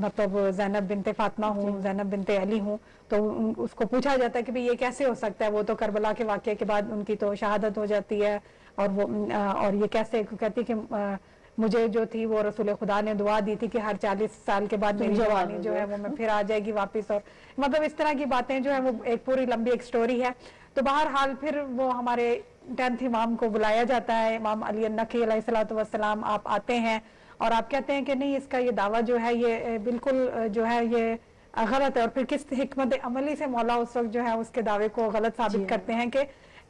مطلب زینب بنت فاطمہ ہوں, زینب بنت علی ہوں. تو اس کو پوچھا جاتا ہے کہ یہ کیسے ہو سکتا ہے, وہ تو کربلا کے واقعے کے بعد ان کی تو شہادت ہو جاتی ہے, اور یہ کیسے, کہتی ہے کہ مجھے جو تھی وہ رسول خدا نے دعا دی تھی کہ ہر 40 سال کے بعد میری جوانی جو ہے وہ میں پھر آ جائے گی واپس, اور مطلب اس طرح کی باتیں جو ہے وہ ایک پوری لمبی ایک سٹوری ہے. تو بہرحال پھر وہ ہمارے 10th امام کو بلایا جاتا ہے, امام علی النقی علیہ الصلوۃ والسلام. آپ آتے ہیں اور آپ کہتے ہیں کہ نہیں, اس کا یہ دعویٰ جو ہے یہ بالکل جو ہے یہ غلط ہے. اور پھر کس حکمت عملی سے مولا اس وقت جو ہے اس کے دعوے کو غلط ثابت کرتے ہیں کہ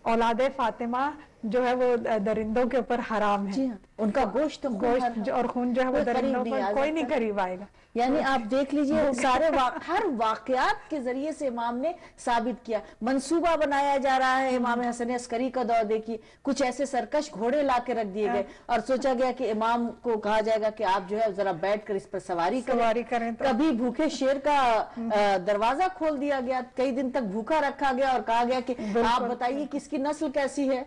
اولاد فاطمہ جو ہے وہ درندوں کے اوپر حرام ہے, ان کا گوشت اور خون جو ہے وہ درندوں پر کوئی نہیں قریب آئے گا. یعنی آپ دیکھ لیجئے سارے ہر واقعات کے ذریعے سے امام نے ثابت کیا. منصوبہ بنایا جا رہا ہے امام حسن عسکری کا دور دیکھیے, کچھ ایسے سرکش گھوڑے لا کے رکھ دیے گئے اور سوچا گیا کہ امام کو کہا جائے گا کہ آپ جو ہے ذرا بیٹھ کر اس پر سواری کریں. کبھی بھوکے شیر کا دروازہ کھول دیا گیا, کئی دن تک بھوکا رکھا گیا اور کہا گیا کہ آپ بتائیے کس کی نسل کیسی ہے.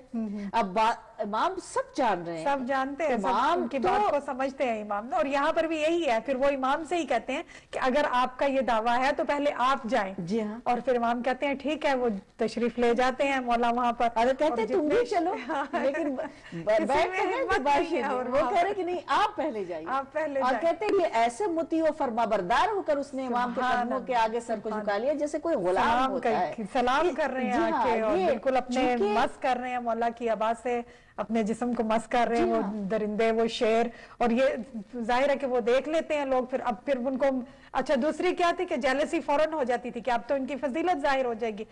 اب امام سب جان رہے ہیں, سب جانتے ہیں, امام کی بات کو سمجھتے ہیں امام. اور یہاں پر بھی یہی ہے, پھر وہ امام سے ہی کہتے ہیں کہ اگر آپ کا یہ دعویٰ ہے تو پہلے آپ جائیں. جی ہاں. اور پھر امام کہتے ہیں ٹھیک ہے, وہ تشریف لے جاتے ہیں مولا وہاں پر, اور کہتے ہیں تم بھی چلو, لیکن بیٹھ اور وہ کہہ رہے کہ نہیں آپ پہلے جائیے, اور کہتے ہیں کہ ایسے مطیع و فرما بردار ہو کر اس نے امام کے قدموں کے آگے سر کو جھکا لیا جیسے کوئی غلام ہوتا ہے. سلام کر رہے ہیں آ کے, اور بالکل اپنے مس کر رہے ہیں مولا کی عبا سے, اپنے جسم کو مس کر رہے ہیں وہ درندے, وہ شیر. اور یہ ظاہر ہے کہ وہ دیکھ لیتے ہیں لوگ, پھر ان کو اچھا دوسری کیا تھی کہ جیلسی فوراً ہو جاتی تھی کہ اب تو ان کی فضیلت ظاہر ہو جائے گی.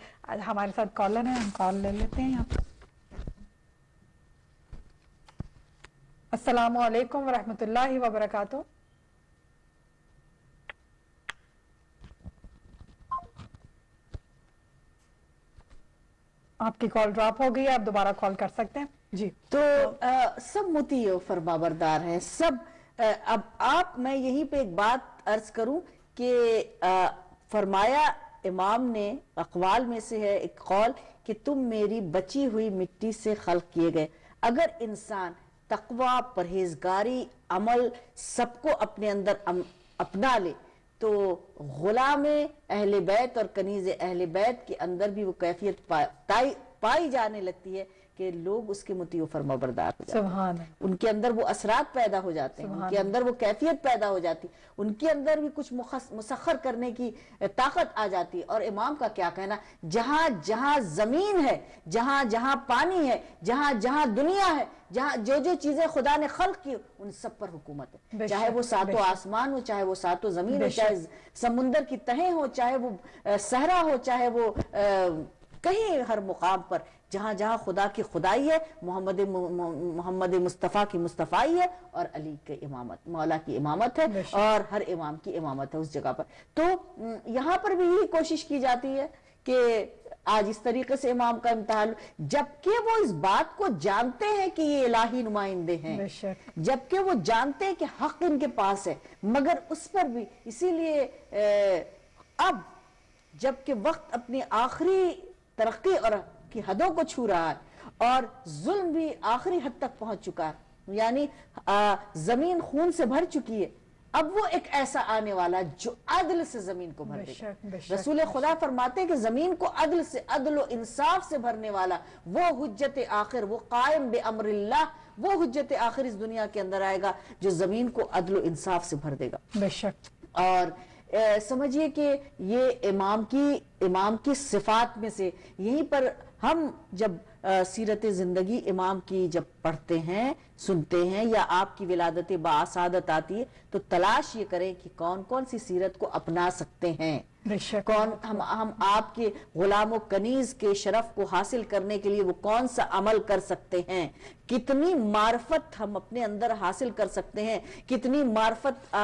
ہمارے ساتھ کالر ہیں, ہم کال لے لیتے ہیں یہاں پر. السلام علیکم ورحمۃ اللہ وبرکاتہ. آپ کی کال ڈراپ ہو گئی ہے, آپ دوبارہ کال کر سکتے ہیں. جی, تو سب مطیع و فرما بردار ہیں سب. اب آپ, میں یہیں پہ ایک بات عرض کروں کہ فرمایا امام نے, اقوال میں سے ہے ایک قول کہ تم میری بچی ہوئی مٹی سے خلق کیے گئے. اگر انسان تقوی, پرہیزگاری, عمل سب کو اپنے اندر اپنا لے تو غلام اہل بیت اور کنیز اہل بیت کے اندر بھی وہ کیفیت پائی جانے لگتی ہے کہ لوگ اس کے مطیع و فرما بردار ہو جاتے ہیں. ان کے اندر وہ اثرات پیدا ہو جاتے ہیں, ان کے اندر وہ کیفیت پیدا ہو جاتی, ان کے اندر بھی کچھ مسخر کرنے کی طاقت آ جاتی. اور امام کا کیا کہنا, جہاں جہاں زمین ہے, جہاں جہاں پانی ہے, جہاں جہاں دنیا ہے, جہاں جو جو چیزیں خدا نے خلق کی ان سب پر حکومت ہے. چاہے وہ ساتوں آسمان ہو, چاہے وہ ساتوں زمین ہو, چاہے سمندر کی تہیں ہو, چاہے وہ صحرا ہو, چاہے وہ کہیں ہر مقام پر جہاں جہاں خدا کی خدائی ہے، محمد مصطفیٰ کی مصطفائی ہے، اور علی کی امامت، مولا کی امامت ہے، اور ہر امام کی امامت ہے اس جگہ پر۔ تو یہاں پر بھی یہی کوشش کی جاتی ہے کہ آج اس طریقے سے امام کا امتحان، جبکہ وہ اس بات کو جانتے ہیں کہ یہ الہی نمائندے ہیں، جبکہ وہ جانتے ہیں کہ حق ان کے پاس ہے، مگر اس پر بھی اسی لیے اب جبکہ وقت اپنی آخری ترقی اور کی حدوں کو چھو رہا ہے اور ظلم بھی آخری حد تک پہنچ چکا ہے، یعنی زمین خون سے بھر چکی ہے، اب وہ ایک ایسا آنے والا جو عدل سے زمین کو بھر دے گا۔ رسول خدا فرماتے ہیں کہ زمین کو عدل سے، عدل و انصاف سے بھرنے والا وہ حجت آخر، وہ قائم بے امر اللہ، وہ حجت آخر اس دنیا کے اندر آئے گا جو زمین کو عدل و انصاف سے بھر دے گا۔ بے شک۔ اور سمجھیے کہ یہ امام کی صفات میں سے، یہیں پر ہم جب سیرت زندگی امام کی جب پڑھتے ہیں، سنتے ہیں، یا آپ کی ولادت باعثادت آتی ہے، تو تلاش یہ کریں کہ کون کون سی سیرت کو اپنا سکتے ہیں، ہم آپ کے غلام و کنیز کے شرف کو حاصل کرنے کے لیے وہ کون سا عمل کر سکتے ہیں، کتنی معرفت ہم اپنے اندر حاصل کر سکتے ہیں، کتنی معرفت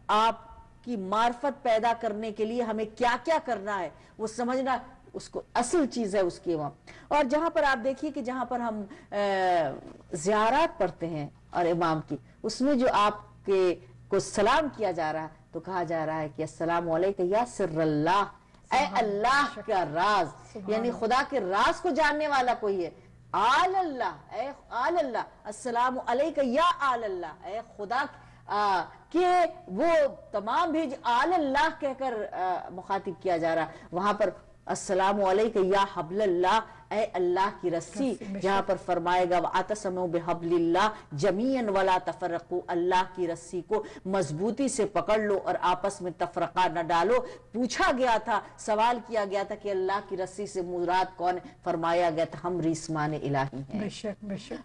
آپ کی معرفت پیدا کرنے کے لیے ہمیں کیا کیا کرنا ہے، وہ سمجھنا اس کو اصل چیز ہے اس کی امام۔ اور جہاں پر آپ دیکھیے کہ جہاں پر ہم زیارات پڑھتے ہیں اور امام کی، اس میں جو آپ کے کو سلام کیا جا رہا ہے تو کہا جا رہا ہے کہ السلام علیکم یا سر اللہ، اے اللہ کا راز، یعنی خدا کے راز کو جاننے والا کوئی ہے، آل اللہ، اے آل اللہ، السلام علیکم یا آل اللہ، اے خدا کہ وہ تمام بھی آل اللہ کہہ کر مخاطب کیا جا رہا، وہاں پر السلام علیکم یا حبل اللہ، اے اللہ کی رسی، جہاں پر فرمائے گا وَاعْتَصِمُوا بِحَبْلِ اللَّهِ جَمِيعًا وَلَا تَفَرَّقُوا، اللہ کی رسی کو مضبوطی سے پکڑ لو اور آپس میں تفرقہ نہ ڈالو۔ پوچھا گیا تھا، سوال کیا گیا تھا کہ اللہ کی رسی سے مراد کون ہے، فرمایا گیا تھا ہم ریسمان الہی ہیں،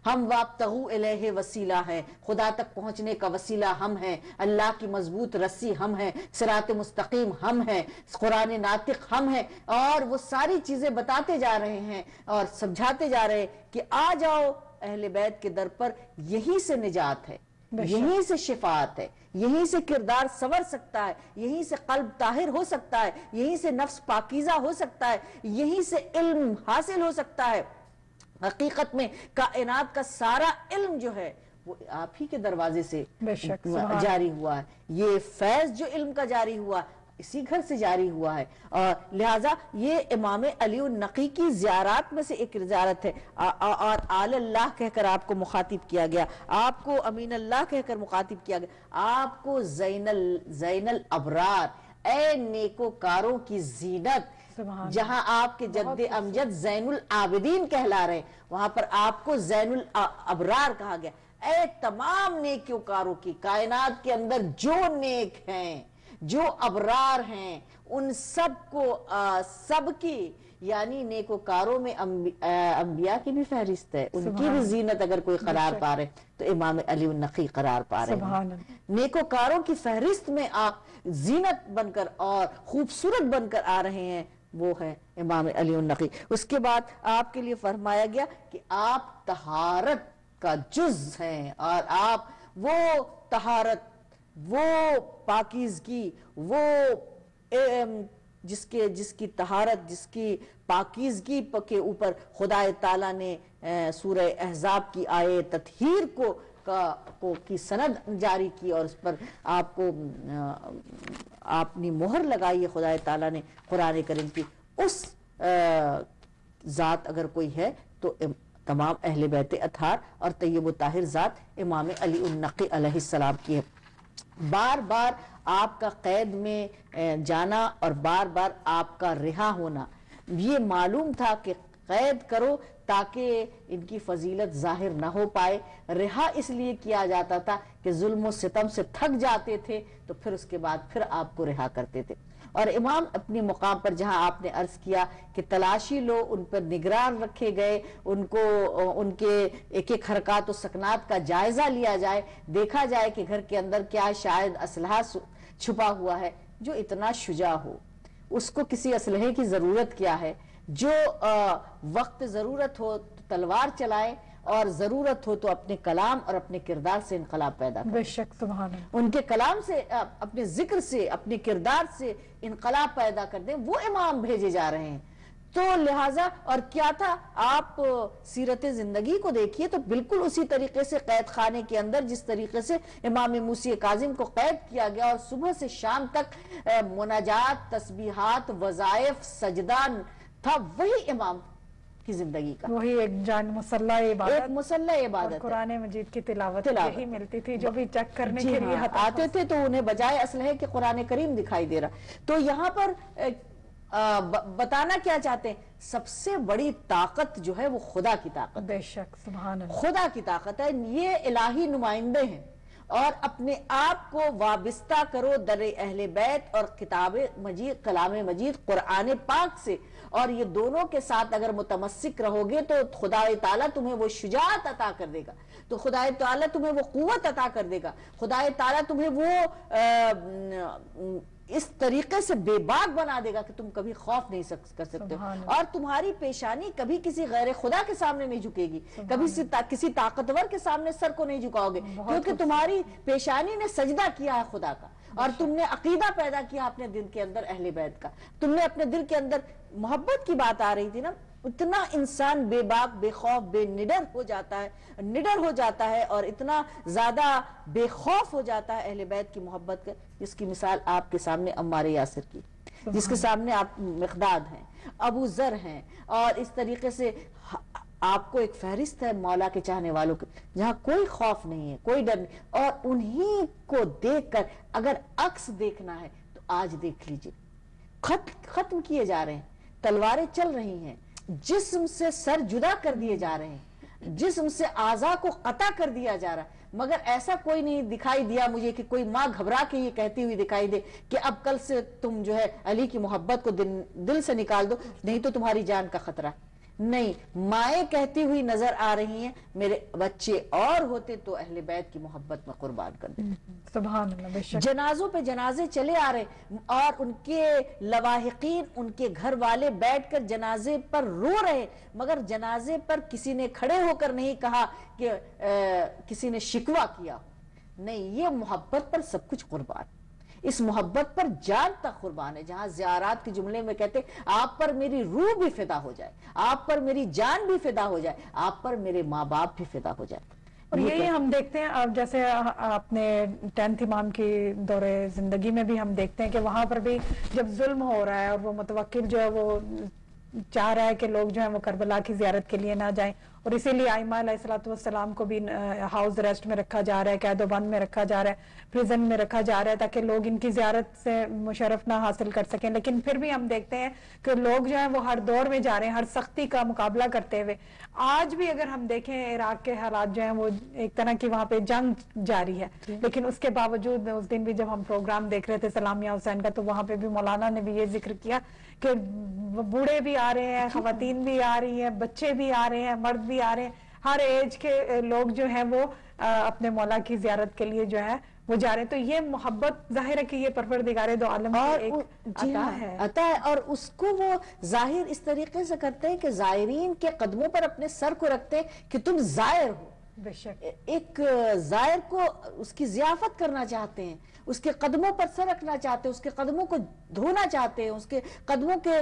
ہم وَابْتَغُوا إِلَيْهِ وسیلہ ہیں، خدا تک پہنچنے کا وسیلہ ہم ہیں، اللہ کی مضبوط رسی ہم ہیں، صراط مستقیم ہم ہیں، قرآن ناطق ہم ہیں، اور وہ ساری چیزیں بتاتے جا رہے ہیں اور سمجھاتے جا رہے ہیں کہ آ جاؤ اہل بیت کے در پر، یہی سے نجات ہے، یہیں سے شفاعت ہے، یہیں سے کردار سنور سکتا ہے، یہیں سے قلب طاہر ہو سکتا ہے، یہیں سے نفس پاکیزہ ہو سکتا ہے، یہیں سے علم حاصل ہو سکتا ہے۔ حقیقت میں کائنات کا سارا علم جو ہے وہ آپ ہی کے دروازے سے جاری ہوا ہے، یہ فیض جو علم کا جاری ہوا اسی گھر سے جاری ہوا ہے، اور لہٰذا یہ امام علی النقی کی زیارات میں سے ایک زیارت ہے، اور آل اللہ کہہ کر آپ کو مخاطب کیا گیا، آپ کو امین اللہ کہہ کر مخاطب کیا گیا، آپ کو زین الابرار، اے نیکوکاروں کی زینت، جہاں آپ کے جد امجد زین العابدین کہلا رہے ہیں، وہاں پر آپ کو زین الابرار کہا گیا، اے تمام نیکوکاروں کی، کائنات کے اندر جو نیک ہیں، جو ابرار ہیں، ان سب کو سب کی، یعنی نیکوکاروں میں انبیاء کی بھی فہرست ہے، ان کی بھی زینت اگر کوئی قرار پا رہے تو امام علی النقی قرار پا رہے ہیں، نیکوکاروں کی فہرست میں آپ زینت بن کر اور خوبصورت بن کر آ رہے ہیں، وہ ہے امام علی النقی۔ اس کے بعد آپ کے لیے فرمایا گیا کہ آپ طہارت کا جز ہیں، اور آپ وہ طہارت، وہ پاکیزگی، وہ جس کی طہارت، جس کی پاکیزگی کے اوپر خدا تعالیٰ نے سورہ احزاب کی آیے تطہیر کی سند جاری کی، اور اس پر آپ کو اپنی مہر لگائی ہے خدا تعالیٰ نے قرآن کریم کی، اس ذات اگر کوئی ہے تو تمام اہل بیت اطہار اور طیب و طاہر ذات امام علی النقی علیہ السلام کی ہے۔ بار بار آپ کا قید میں جانا اور بار بار آپ کا رہا ہونا، یہ معلوم تھا کہ قید کرو تاکہ ان کی فضیلت ظاہر نہ ہو پائے، رہا اس لیے کیا جاتا تھا کہ ظلم و ستم سے تھک جاتے تھے تو پھر اس کے بعد پھر آپ کو رہا کرتے تھے۔ اور امام اپنی مقام پر جہاں آپ نے عرض کیا کہ تلاشی لو، ان پر نگران رکھے گئے، ان کو ان کے ایک ایک حرکات و سکنات کا جائزہ لیا جائے، دیکھا جائے کہ گھر کے اندر کیا شاید اسلحہ چھپا ہوا ہے، جو اتنا شجاع ہو، اس کو کسی اسلحے کی ضرورت کیا ہے؟ جو وقت ضرورت ہو تو تلوار چلائے، اور ضرورت ہو تو اپنے کلام اور اپنے کردار سے انقلاب پیدا کرے۔ بے شک، سبحان اللہ۔ ان کے کلام سے، اپنے ذکر سے، اپنے کردار سے انقلاب پیدا کر دیں، وہ امام بھیجے جا رہے ہیں۔ تو لہٰذا اور کیا تھا، آپ سیرت زندگی کو دیکھیے تو بالکل اسی طریقے سے قید خانے کے اندر جس طریقے سے امام موسی کاظم کو قید کیا گیا اور صبح سے شام تک مناجات، تسبیحات، وظائف، سجدہ تھا، وہی امام کی زندگی کا، وہی ایک جان مسلح عبادت، ایک مسلح عبادت، اور قرآن مجید کی تلاوت یہی ملتی تھی جو بھی چیک کرنے کے لیے آتے تھے تو انہیں بجائے اسلحے کے قرآن کریم دکھائی دے رہا۔ تو یہاں پر بتانا کیا چاہتے ہیں، سب سے بڑی طاقت جو ہے وہ خدا کی طاقت، بے شک، سبحان اللہ، خدا کی طاقت ہے۔ یہ الہی نمائندے ہیں، اور اپنے آپ کو وابستہ کرو در اہل بیت اور کتاب مجید، کلام مجید، قرآن پاک سے، اور یہ دونوں کے ساتھ اگر متمسک رہو گے تو خدا تعالیٰ تمہیں وہ شجاعت عطا کر دے گا، تو خدا تعالیٰ تمہیں وہ قوت عطا کر دے گا، خدا تعالیٰ تمہیں وہ اس طریقے سے بے باک بنا دے گا کہ تم کبھی خوف نہیں کر سکتے، اور تمہاری پیشانی کبھی کسی غیر خدا کے سامنے نہیں جھکے گی، کبھی کسی طاقتور کے سامنے سر کو نہیں جھکاؤ گے، کیونکہ تمہاری پیشانی نے سجدہ کیا ہے خدا کا، اور تم نے عقیدہ پیدا کیا اپنے دل کے اندر اہل بیت کا، تم نے اپنے دل کے اندر محبت کی بات آ رہی تھی نا، اتنا انسان بے باک، بے خوف، بے نڈر ہو جاتا ہے اور اتنا زیادہ بے خوف ہو جاتا ہے اہل بیت کی محبت کا، جس کی مثال آپ کے سامنے عمار یاسر کی، جس کے سامنے آپ مقداد ہیں، ابو ذر ہیں، اور اس طریقے سے آپ کو ایک فہرست ہے مولا کے چاہنے والوں کی، جہاں کوئی خوف نہیں ہے، کوئی ڈر نہیں، اور انہی کو دیکھ کر اگر عکس دیکھنا ہے تو آج دیکھ لیجئے، ختم کیے جا رہے ہیں، تلواریں چل رہی ہیں، جسم سے سر جدا کر دیے جا رہے ہیں، جسم سے اعضاء کو قطع کر دیا جا رہا ہے، مگر ایسا کوئی نہیں دکھائی دیا مجھے کہ کوئی ماں گھبرا کے یہ کہتی ہوئی دکھائی دے کہ اب کل سے تم جو ہے علی کی محبت کو دل سے نکال دو، نہیں تو تمہاری جان کا خطرہ۔ نہیں، مائیں کہتی ہوئی نظر آ رہی ہیں میرے بچے اور ہوتے تو اہل بیت کی محبت میں قربان کر دیں۔ سبحان اللہ، بے شک، جنازوں پہ جنازے چلے آ رہے، اور ان کے لواحقین، ان کے گھر والے بیٹھ کر جنازے پر رو رہے، مگر جنازے پر کسی نے کھڑے ہو کر نہیں کہا کہ کسی نے شکوہ کیا، نہیں، یہ محبت پر سب کچھ قربان، اس محبت پر جان تک قربان ہے، جہاں زیارات کے جملے میں کہتے آپ پر میری روح بھی فدا ہو جائے، آپ پر میری جان بھی فدا ہو جائے، آپ پر میرے ماں باپ بھی فدا ہو جائے۔ اور یہی ہم دیکھتے ہیں، اب جیسے اپنے 10th امام کی دور زندگی میں بھی ہم دیکھتے ہیں کہ وہاں پر بھی جب ظلم ہو رہا ہے اور وہ متوکل جو ہے وہ چاہ رہا ہے کہ لوگ جو ہیں وہ کربلا کی زیارت کے لیے نہ جائیں، اور اسی لیے ائمہ علیہ السلام کو بھی ہاؤس اریسٹ میں رکھا جا رہا ہے، قید و بند میں رکھا جا رہا ہے، پریزن میں رکھا جا رہا ہے، تاکہ لوگ ان کی زیارت سے مشرف نہ حاصل کر سکیں۔ لیکن پھر بھی ہم دیکھتے ہیں کہ لوگ جو ہیں وہ ہر دور میں جا رہے ہیں، ہر سختی کا مقابلہ کرتے ہوئے۔ آج بھی اگر ہم دیکھیں عراق کے حالات جو ہیں وہ ایک طرح کی وہاں پہ جنگ جاری ہے، لیکن اس کے باوجود اس دن بھی جب ہم پروگرام دیکھ رہے تھے سلامیہ حسین کا، تو وہاں پہ بھی مولانا نے بھی یہ ذکر کیا کہ بوڑھے بھی آ رہے ہیں، خواتین بھی آ رہی ہیں، بچے بھی آ رہے ہیں، مرد بھی آ رہے ہیں، ہر ایج کے لوگ جو ہیں وہ اپنے مولا کی زیارت کے لیے جو ہے وہ جا رہے ہیں۔ تو یہ محبت ظاہر ہے کہ یہ پروردگار دو عالم کی ایک عطا ہے، عطا ہے، اور اس کو وہ ظاہر اس طریقے سے کرتے ہیں کہ زائرین کے قدموں پر اپنے سر کو رکھتے ہیں کہ تم زائر ہو، بے شک، ایک زائر کو اس کی ضیافت کرنا چاہتے ہیں، اس کے قدموں پر سر رکھنا چاہتے ہیں، اس کے قدموں کو دھونا چاہتے ہیں، اس کے قدموں کے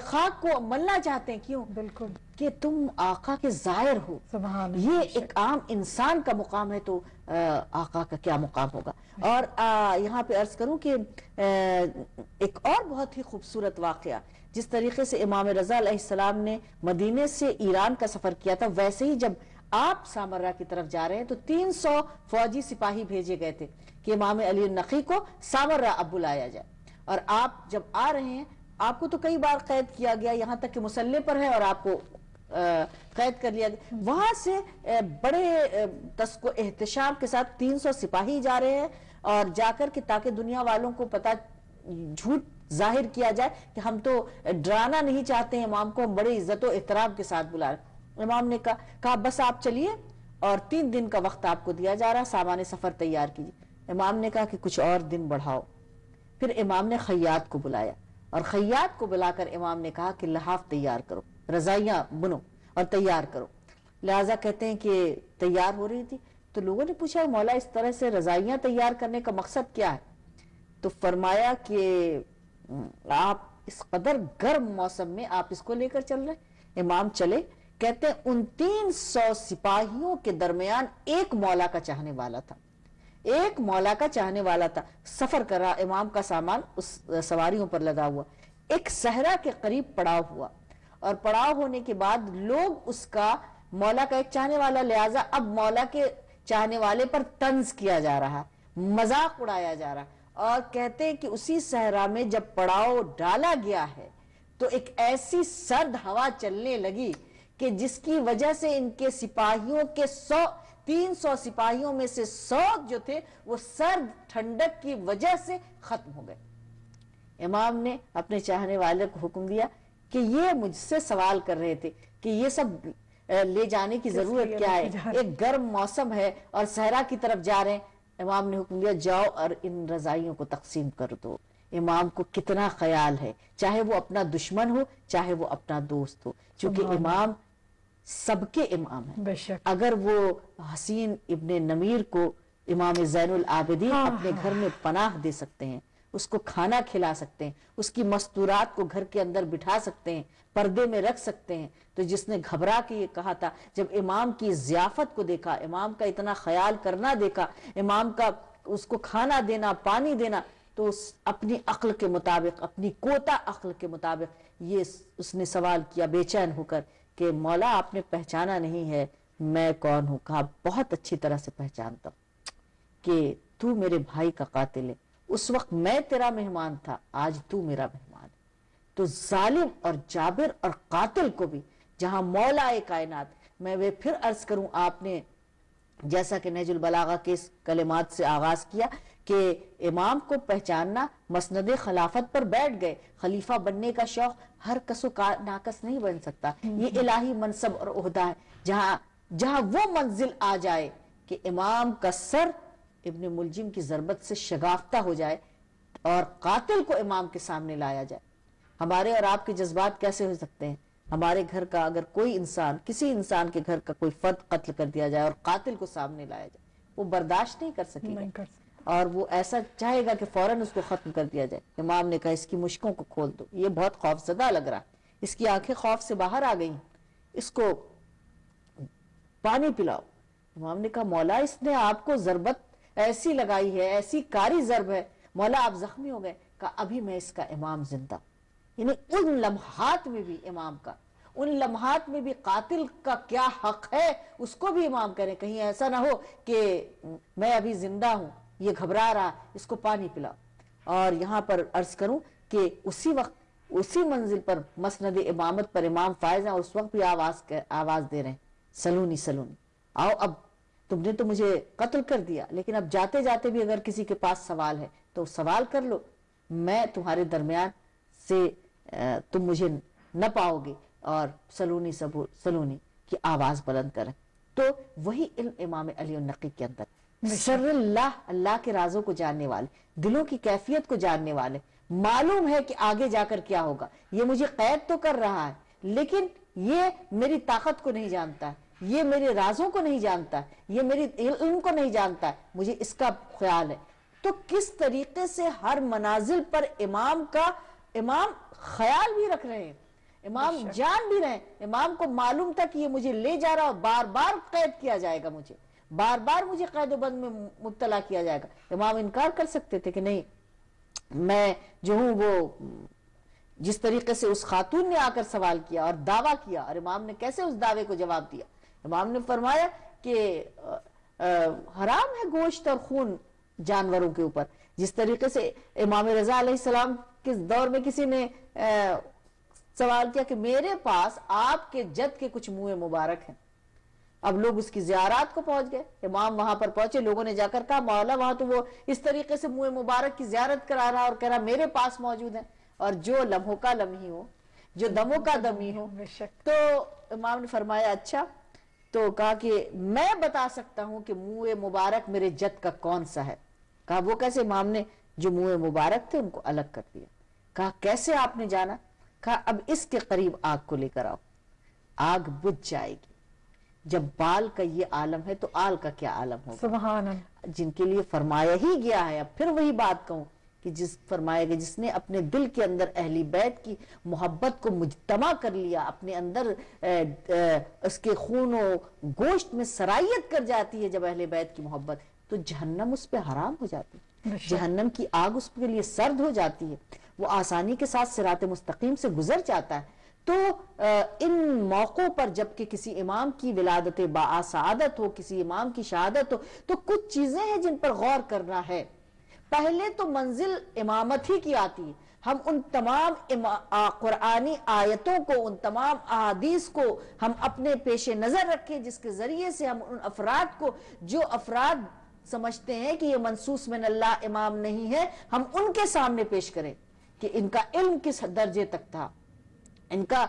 خاک کو ملنا چاہتے ہیں۔ کیوں؟ بالکل، کہ تم آقا کے زائر ہو۔ سبحان یہ اللہ، ایک عام انسان کا مقام ہے تو آقا کا کیا مقام ہوگا۔ اور یہاں پہ عرض کروں کہ ایک اور بہت ہی خوبصورت واقعہ، جس طریقے سے امام رضا علیہ السلام نے مدینے سے ایران کا سفر کیا تھا، ویسے ہی جب آپ سامرہ کی طرف جا رہے ہیں تو 300 فوجی سپاہی بھیجے گئے تھے کہ امام علی النقی کو سامرہ اب بلایا جائے، اور آپ جب آ رہے ہیں آپ کو تو کئی بار قید کیا گیا، یہاں تک کہ مسلح پر ہے اور آپ کو قید کر لیا گیا، وہاں سے بڑے احتشام کے ساتھ 300 سپاہی جا رہے ہیں، اور جا کر کے تاکہ دنیا والوں کو پتہ جھوٹ ظاہر کیا جائے کہ ہم تو ڈرانا نہیں چاہتے ہیں امام کو، ہم بڑے عزت و احترام کے ساتھ بلا رہے۔ امام نے کہا بس آپ چلیے، اور 3 دن کا وقت آپ کو دیا جا رہا، سامان سفر تیار کیجیے۔ امام نے کہا کہ کچھ اور دن بڑھاؤ۔ پھر امام نے خیاط کو بلایا اور خیاط کو بلا کر امام نے کہا کہ لحاف تیار کرو، رضائیاں بنو اور تیار کرو۔ لہٰذا کہتے ہیں کہ تیار ہو رہی تھی تو لوگوں نے پوچھا مولا اس طرح سے رضائیاں تیار کرنے کا مقصد کیا ہے؟ تو فرمایا کہ آپ اس قدر گرم موسم میں آپ اس کو لے کر چل رہے۔ امام چلے، کہتے ہیں 2900 سپاہیوں کے درمیان ایک مولا کا چاہنے والا تھا، ایک مولا کا چاہنے والا تھا، سفر کر رہا، امام کا سامان اس سواریوں پر لگا ہوا، ایک صحرا کے قریب پڑاؤ ہوا، اور پڑاؤ ہونے کے بعد لوگ اس کا مولا کا ایک چاہنے والا، لہذا اب مولا کے چاہنے والے پر طنز کیا جا رہا، مذاق اڑایا جا رہا، اور کہتے ہیں کہ اسی صحرا میں جب پڑاؤ ڈالا گیا ہے تو ایک ایسی سرد ہوا چلنے لگی کہ جس کی وجہ سے ان کے سپاہیوں کے 300 سپاہیوں میں سے 100 جو تھے وہ سرد ٹھنڈک کی وجہ سے ختم ہو گئے۔ امام نے اپنے چاہنے والے کو حکم دیا کہ یہ مجھ سے سوال کر رہے تھے کہ یہ سب لے جانے کی ضرورت کیا ہے، ایک گرم موسم ہے اور صحرا کی طرف جا رہے ہیں۔ امام نے حکم دیا جاؤ اور ان رضائیوں کو تقسیم کر دو۔ امام کو کتنا خیال ہے، چاہے وہ اپنا دشمن ہو چاہے وہ اپنا دوست ہو، چونکہ امام سب کے امام ہیں۔ اگر وہ حسین ابن نمیر کو امام زین العابدین اپنے گھر میں پناہ دے سکتے ہیں، اس کو کھانا کھلا سکتے ہیں، اس کی مستورات کو گھر کے اندر بٹھا سکتے ہیں، پردے میں رکھ سکتے ہیں، تو جس نے گھبرا کے یہ کہا تھا، جب امام کی ضیافت کو دیکھا، امام کا اتنا خیال کرنا دیکھا، امام کا اس کو کھانا دینا، پانی دینا، تو اپنی عقل کے مطابق، اپنی کوتا عقل کے مطابق یہ اس نے سوال کیا بے چین ہو کر کہ مولا آپ نے پہچانا نہیں ہے میں کون ہوں؟ کہا بہت اچھی طرح سے پہچانتا ہوں کہ تو میرے بھائی کا قاتل ہے، اس وقت میں تیرا مہمان تھا، آج تو میرا مہمان ہے۔ تو ظالم اور جابر اور قاتل کو بھی جہاں مولا کائنات، میں وہ پھر عرض کروں، آپ نے جیسا کہ نہج البلاغہ کے اس کلمات سے آغاز کیا کہ امام کو پہچاننا، مسند خلافت پر بیٹھ گئے، خلیفہ بننے کا شوق ہر کس و ناکس نہیں بن سکتا، یہ الہی منصب اور عہدہ ہے، جہاں وہ منزل آ جائے کہ امام کا سر ابن ملجم کی ضربت سے شگافتہ ہو جائے اور قاتل کو امام کے سامنے لایا جائے۔ ہمارے اور آپ کے جذبات کیسے ہو سکتے ہیں؟ ہمارے گھر کا اگر کوئی انسان، کسی انسان کے گھر کا کوئی فرد قتل کر دیا جائے اور قاتل کو سامنے لایا جائے، وہ برداشت نہیں کر سکے گا اور وہ ایسا چاہے گا کہ فوراً اس کو ختم کر دیا جائے۔ امام نے کہا اس کی مشکوں کو کھول دو، یہ بہت خوف زدہ لگ رہا، اس کی آنکھیں خوف سے باہر آ گئیں، اس کو پانی پلاؤ۔ امام نے کہا مولا اس نے آپ کو ضربت ایسی لگائی ہے، ایسی کاری ضرب ہے، مولا آپ زخمی ہو گئے۔ کہا ابھی میں اس کا امام زندہ ہوں۔ یعنی ان لمحات میں بھی امام کا، ان لمحات میں بھی قاتل کا کیا حق ہے اس کو بھی امام کریں، کہیں ایسا نہ ہو کہ میں ابھی زندہ ہوں، یہ گھبرا رہا، اس کو پانی پلاؤ۔ اور یہاں پر عرض کروں کہ اسی وقت، اسی منزل پر مسند امامت پر امام فائز ہیں اور اس وقت بھی آواز دے رہے ہیں سلونی سلونی، آؤ اب تم نے تو مجھے قتل کر دیا، لیکن اب جاتے جاتے بھی اگر کسی کے پاس سوال ہے تو سوال کر لو، میں تمہارے درمیان سے تم مجھے نہ پاؤ گے، اور سلونی سلونی کی آواز بلند کریں۔ تو وہی علم امام علی النقی کے اندر، سر اللہ کے رازوں کو جاننے والے، دلوں کی کیفیت کو جاننے والے، معلوم ہے کہ آگے جا کر کیا ہوگا، یہ مجھے قید تو کر رہا ہے لیکن یہ میری طاقت کو نہیں جانتا ہے، یہ میرے رازوں کو نہیں جانتا ہے، یہ میری علم کو نہیں جانتا ہے، مجھے اس کا خیال ہے۔ تو کس طریقے سے ہر منازل پر امام خیال بھی رکھ رہے ہیں، امام جان بھی رہے ہیں، امام کو معلوم تھا کہ یہ مجھے لے جا رہا، بار بار قید کیا جائے گا، مجھے بار بار مجھے قید و بند میں مبتلا کیا جائے گا۔ امام انکار کر سکتے تھے کہ نہیں، میں جو ہوں وہ جس طریقے سے اس خاتون نے آ کر سوال کیا اور دعویٰ کیا، اور امام نے کیسے اس دعوے کو جواب دیا۔ امام نے فرمایا کہ حرام ہے گوشت اور خون جانوروں کے اوپر، جس طریقے سے امام رضا علیہ السلام کے دور میں کسی نے سوال کیا کہ میرے پاس آپ کے جد کے کچھ منہ مبارک ہیں، اب لوگ اس کی زیارات کو پہنچ گئے، امام وہاں پر پہنچے، لوگوں نے جا کر کہا مولا وہاں تو وہ اس طریقے سے منہ مبارک کی زیارت کرا رہا اور کہہ رہا میرے پاس موجود ہیں، اور جو لمحوں کا لمحی ہو، جو دموں کا دمی ہو۔ تو امام نے فرمایا اچھا، تو کہا کہ میں بتا سکتا ہوں کہ منہ مبارک میرے جد کا کون سا ہے۔ کہا وہ کیسے؟ امام نے جو منہ مبارک تھے ان کو الگ کر دیا، کہا کیسے آپ نے جانا؟ کہا اب اس کے قریب آگ کو لے کر آؤ، آگ بجھ جائے گی۔ جب بال کا یہ عالم ہے تو آل کا کیا عالم ہوگا؟ سبحان اللہ۔ جن کے لیے فرمایا ہی گیا ہے، اب پھر وہی بات کہوں کہ جس فرمایا گیا جس نے اپنے دل کے اندر اہل بیت کی محبت کو مجتمع کر لیا، اپنے اندر اس کے خون و گوشت میں سرائیت کر جاتی ہے جب اہل بیت کی محبت، تو جہنم اس پہ حرام ہو جاتی ہے، جہنم کی آگ اس کے لیے سرد ہو جاتی ہے، وہ آسانی کے ساتھ صراط مستقیم سے گزر جاتا ہے۔ تو ان موقعوں پر جب کہ کسی امام کی ولادت باعثادت ہو، کسی امام کی شہادت ہو، تو کچھ چیزیں ہیں جن پر غور کرنا ہے۔ پہلے تو منزل امامت ہی کی آتی ہے، ہم ان تمام قرآنی آیتوں کو، ان تمام احادیث کو ہم اپنے پیش نظر رکھیں جس کے ذریعے سے ہم ان افراد کو، جو افراد سمجھتے ہیں کہ یہ منصوص من اللہ امام نہیں ہے، ہم ان کے سامنے پیش کریں کہ ان کا علم کس درجے تک تھا، ان کا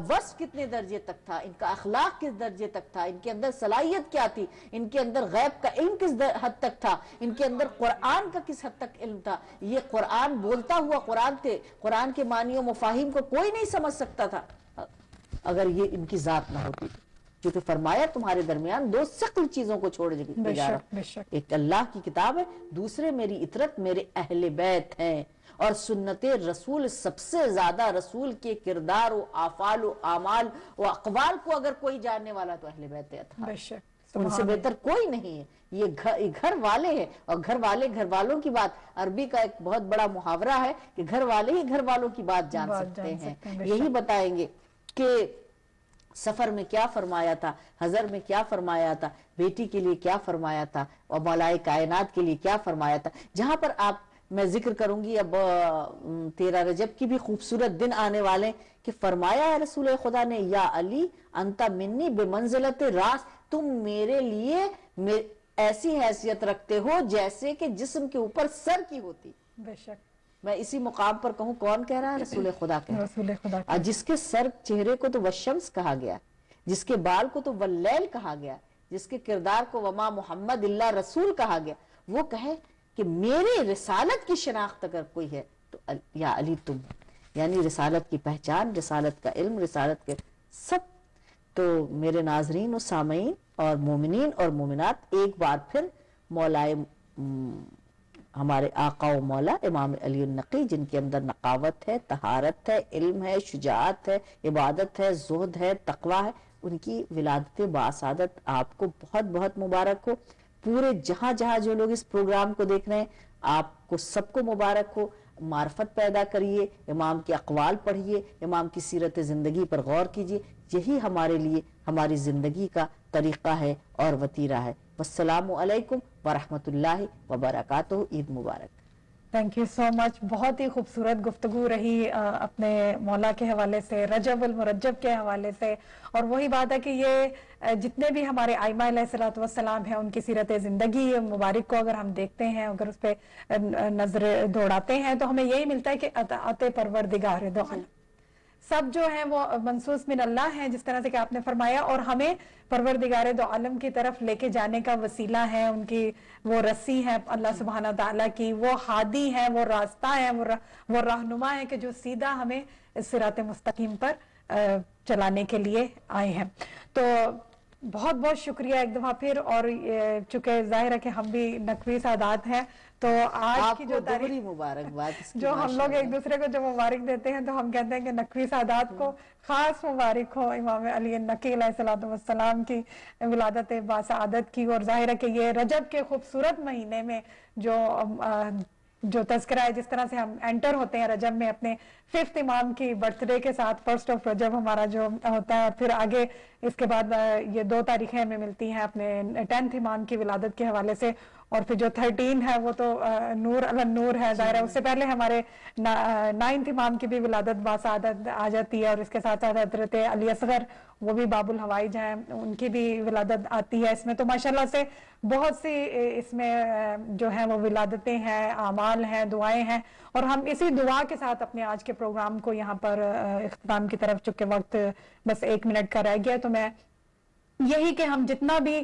وصف کتنے درجے تک تھا، ان کا اخلاق کس درجے تک تھا، ان کے اندر صلاحیت کیا تھی، ان کے اندر غیب کا علم کس حد تک تھا، ان کے اندر قرآن کا کس حد تک علم تھا۔ یہ قرآن بولتا ہوا قرآن تھے، قرآن کے معنی و مفاہیم کو کوئی نہیں سمجھ سکتا تھا اگر یہ ان کی ذات نہ ہوتی، کیونکہ فرمایا تمہارے درمیان دو ثقل چیزوں کو چھوڑ کے جا رہا ہوں، ایک اللہ کی کتاب ہے، دوسرے میری اطرت، میرے اہل بیت ہیں، اور سنت رسول سب سے زیادہ رسول کے کردار و افعال و اعمال و اقوال کو اگر کوئی جاننے والا تو اہل بیت اطہار، ان سے بہتر کوئی نہیں ہے۔ یہ گھر والے ہیں، اور گھر والے گھر والوں کی بات، عربی کا ایک بہت بڑا محاورہ ہے کہ گھر والے ہی گھر والوں کی بات جان سکتے ہیں، یہی بتائیں گے کہ سفر میں کیا فرمایا تھا، حضر میں کیا فرمایا تھا، بیٹی کے لیے کیا فرمایا تھا، اور مولائے کائنات کے لیے کیا فرمایا تھا۔ جہاں پر میں ذکر کروں گی اب 13 رجب کی بھی خوبصورت دن آنے والے، کہ فرمایا ہے رسول خدا نے، یا علی انت منی بمنزلت راس، تم میرے لیے ایسی حیثیت رکھتے ہو جیسے کہ جسم کے اوپر سر کی ہوتی۔ بے شک میں اسی مقام پر کہوں، کون کہہ رہا ہے؟ رسول خدا کہہ رہا ہے۔ جس کے سر چہرے کو تو والشمس کہا گیا، جس کے بال کو تو واللیل کہا گیا، جس کے کردار کو وما محمد اللہ رسول کہا گیا، وہ کہے کہ میرے رسالت کی شناخت اگر کوئی ہے تو یا علی تم، یعنی رسالت کی پہچان، رسالت کا علم، رسالت کے سب۔ تو میرے ناظرین و سامعین اور مومنین اور مومنات، ایک بار پھر مولائے ہمارے آقا و مولا امام علی النقی، جن کے اندر نقاوت ہے، طہارت ہے، علم ہے، شجاعت ہے، عبادت ہے، زہد ہے، تقوی ہے، ان کی ولادت باعثادت آپ کو بہت بہت مبارک ہو۔ پورے جہاں جہاں جو لوگ اس پروگرام کو دیکھ رہے ہیں، آپ کو سب کو مبارک ہو۔ معرفت پیدا کریے، امام کے اقوال پڑھیے، امام کی سیرت زندگی پر غور کیجیے، یہی ہمارے لیے ہماری زندگی کا طریقہ ہے اور وتیرہ ہے۔ والسلام علیکم ورحمۃ اللہ وبرکاتہ۔ عید مبارک۔ تھینک یو سو مچ، بہت ہی خوبصورت گفتگو رہی اپنے مولا کے حوالے سے، رجب المرجب کے حوالے سے، اور وہی بات ہے کہ یہ جتنے بھی ہمارے ائمہ علیہ الصلوۃ والسلام ہیں، ان کی سیرت زندگی مبارک کو اگر ہم دیکھتے ہیں، اگر اس پہ نظر دوڑاتے ہیں، تو ہمیں یہی ملتا ہے کہ اطاعت پروردگار دو عالم سب جو ہیں وہ منصوص من اللہ ہیں، جس طرح سے کہ آپ نے فرمایا، اور ہمیں پروردگار دو عالم کی طرف لے کے جانے کا وسیلہ ہے، ان کی وہ رسی ہے اللہ سبحانہ تعالیٰ کی، وہ ہادی ہے، وہ راستہ ہے، وہ رہنما ہے کہ جو سیدھا ہمیں صراط مستقیم پر چلانے کے لیے آئے ہیں۔ تو بہت بہت شکریہ ایک دفعہ پھر، اور چونکہ ظاہر ہے کہ ہم بھی نقوی سادات ہیں، تو آج کی جو تاریخ مبارکباد جو ہم لوگ ایک دوسرے کو جو مبارک دیتے ہیں، تو ہم کہتے ہیں کہ نقوی سادات کو خاص مبارک ہو امام علی النقی علیہ السلام کی ولادت باعثادت کی۔ اور ظاہر ہے کہ یہ رجب کے خوبصورت مہینے میں جو تذکرہ ہے، جس طرح سے ہم انٹر ہوتے ہیں رجب میں اپنے 5th امام کی برتھ ڈے کے ساتھ، 1st آف رجب ہمارا جو ہوتا ہے، اور پھر آگے اس کے بعد یہ 2 تاریخیں ہمیں ملتی ہیں اپنے 10th امام کی ولادت کے حوالے سے، اور پھر جو 13 ہے وہ تو نور علی نور ہے، ظاہر ہے اس سے پہلے ہمارے 9th امام کی بھی ولادت باعثادت آ جاتی ہے، اور اس کے ساتھ ساتھ حضرت علی اصغر، وہ بھی باب الحوائج ہیں، ان کی بھی ولادت آتی ہے۔ اس میں تو ماشاءاللہ سے بہت سی اس میں جو ہیں وہ ولادتیں ہیں، اعمال ہیں، دعائیں ہیں، اور ہم اسی دعا کے ساتھ اپنے آج کے پروگرام کو یہاں پر اختتام کی طرف، چونکہ وقت بس 1 منٹ کا رہ گیا، تو میں یہی کہ ہم جتنا بھی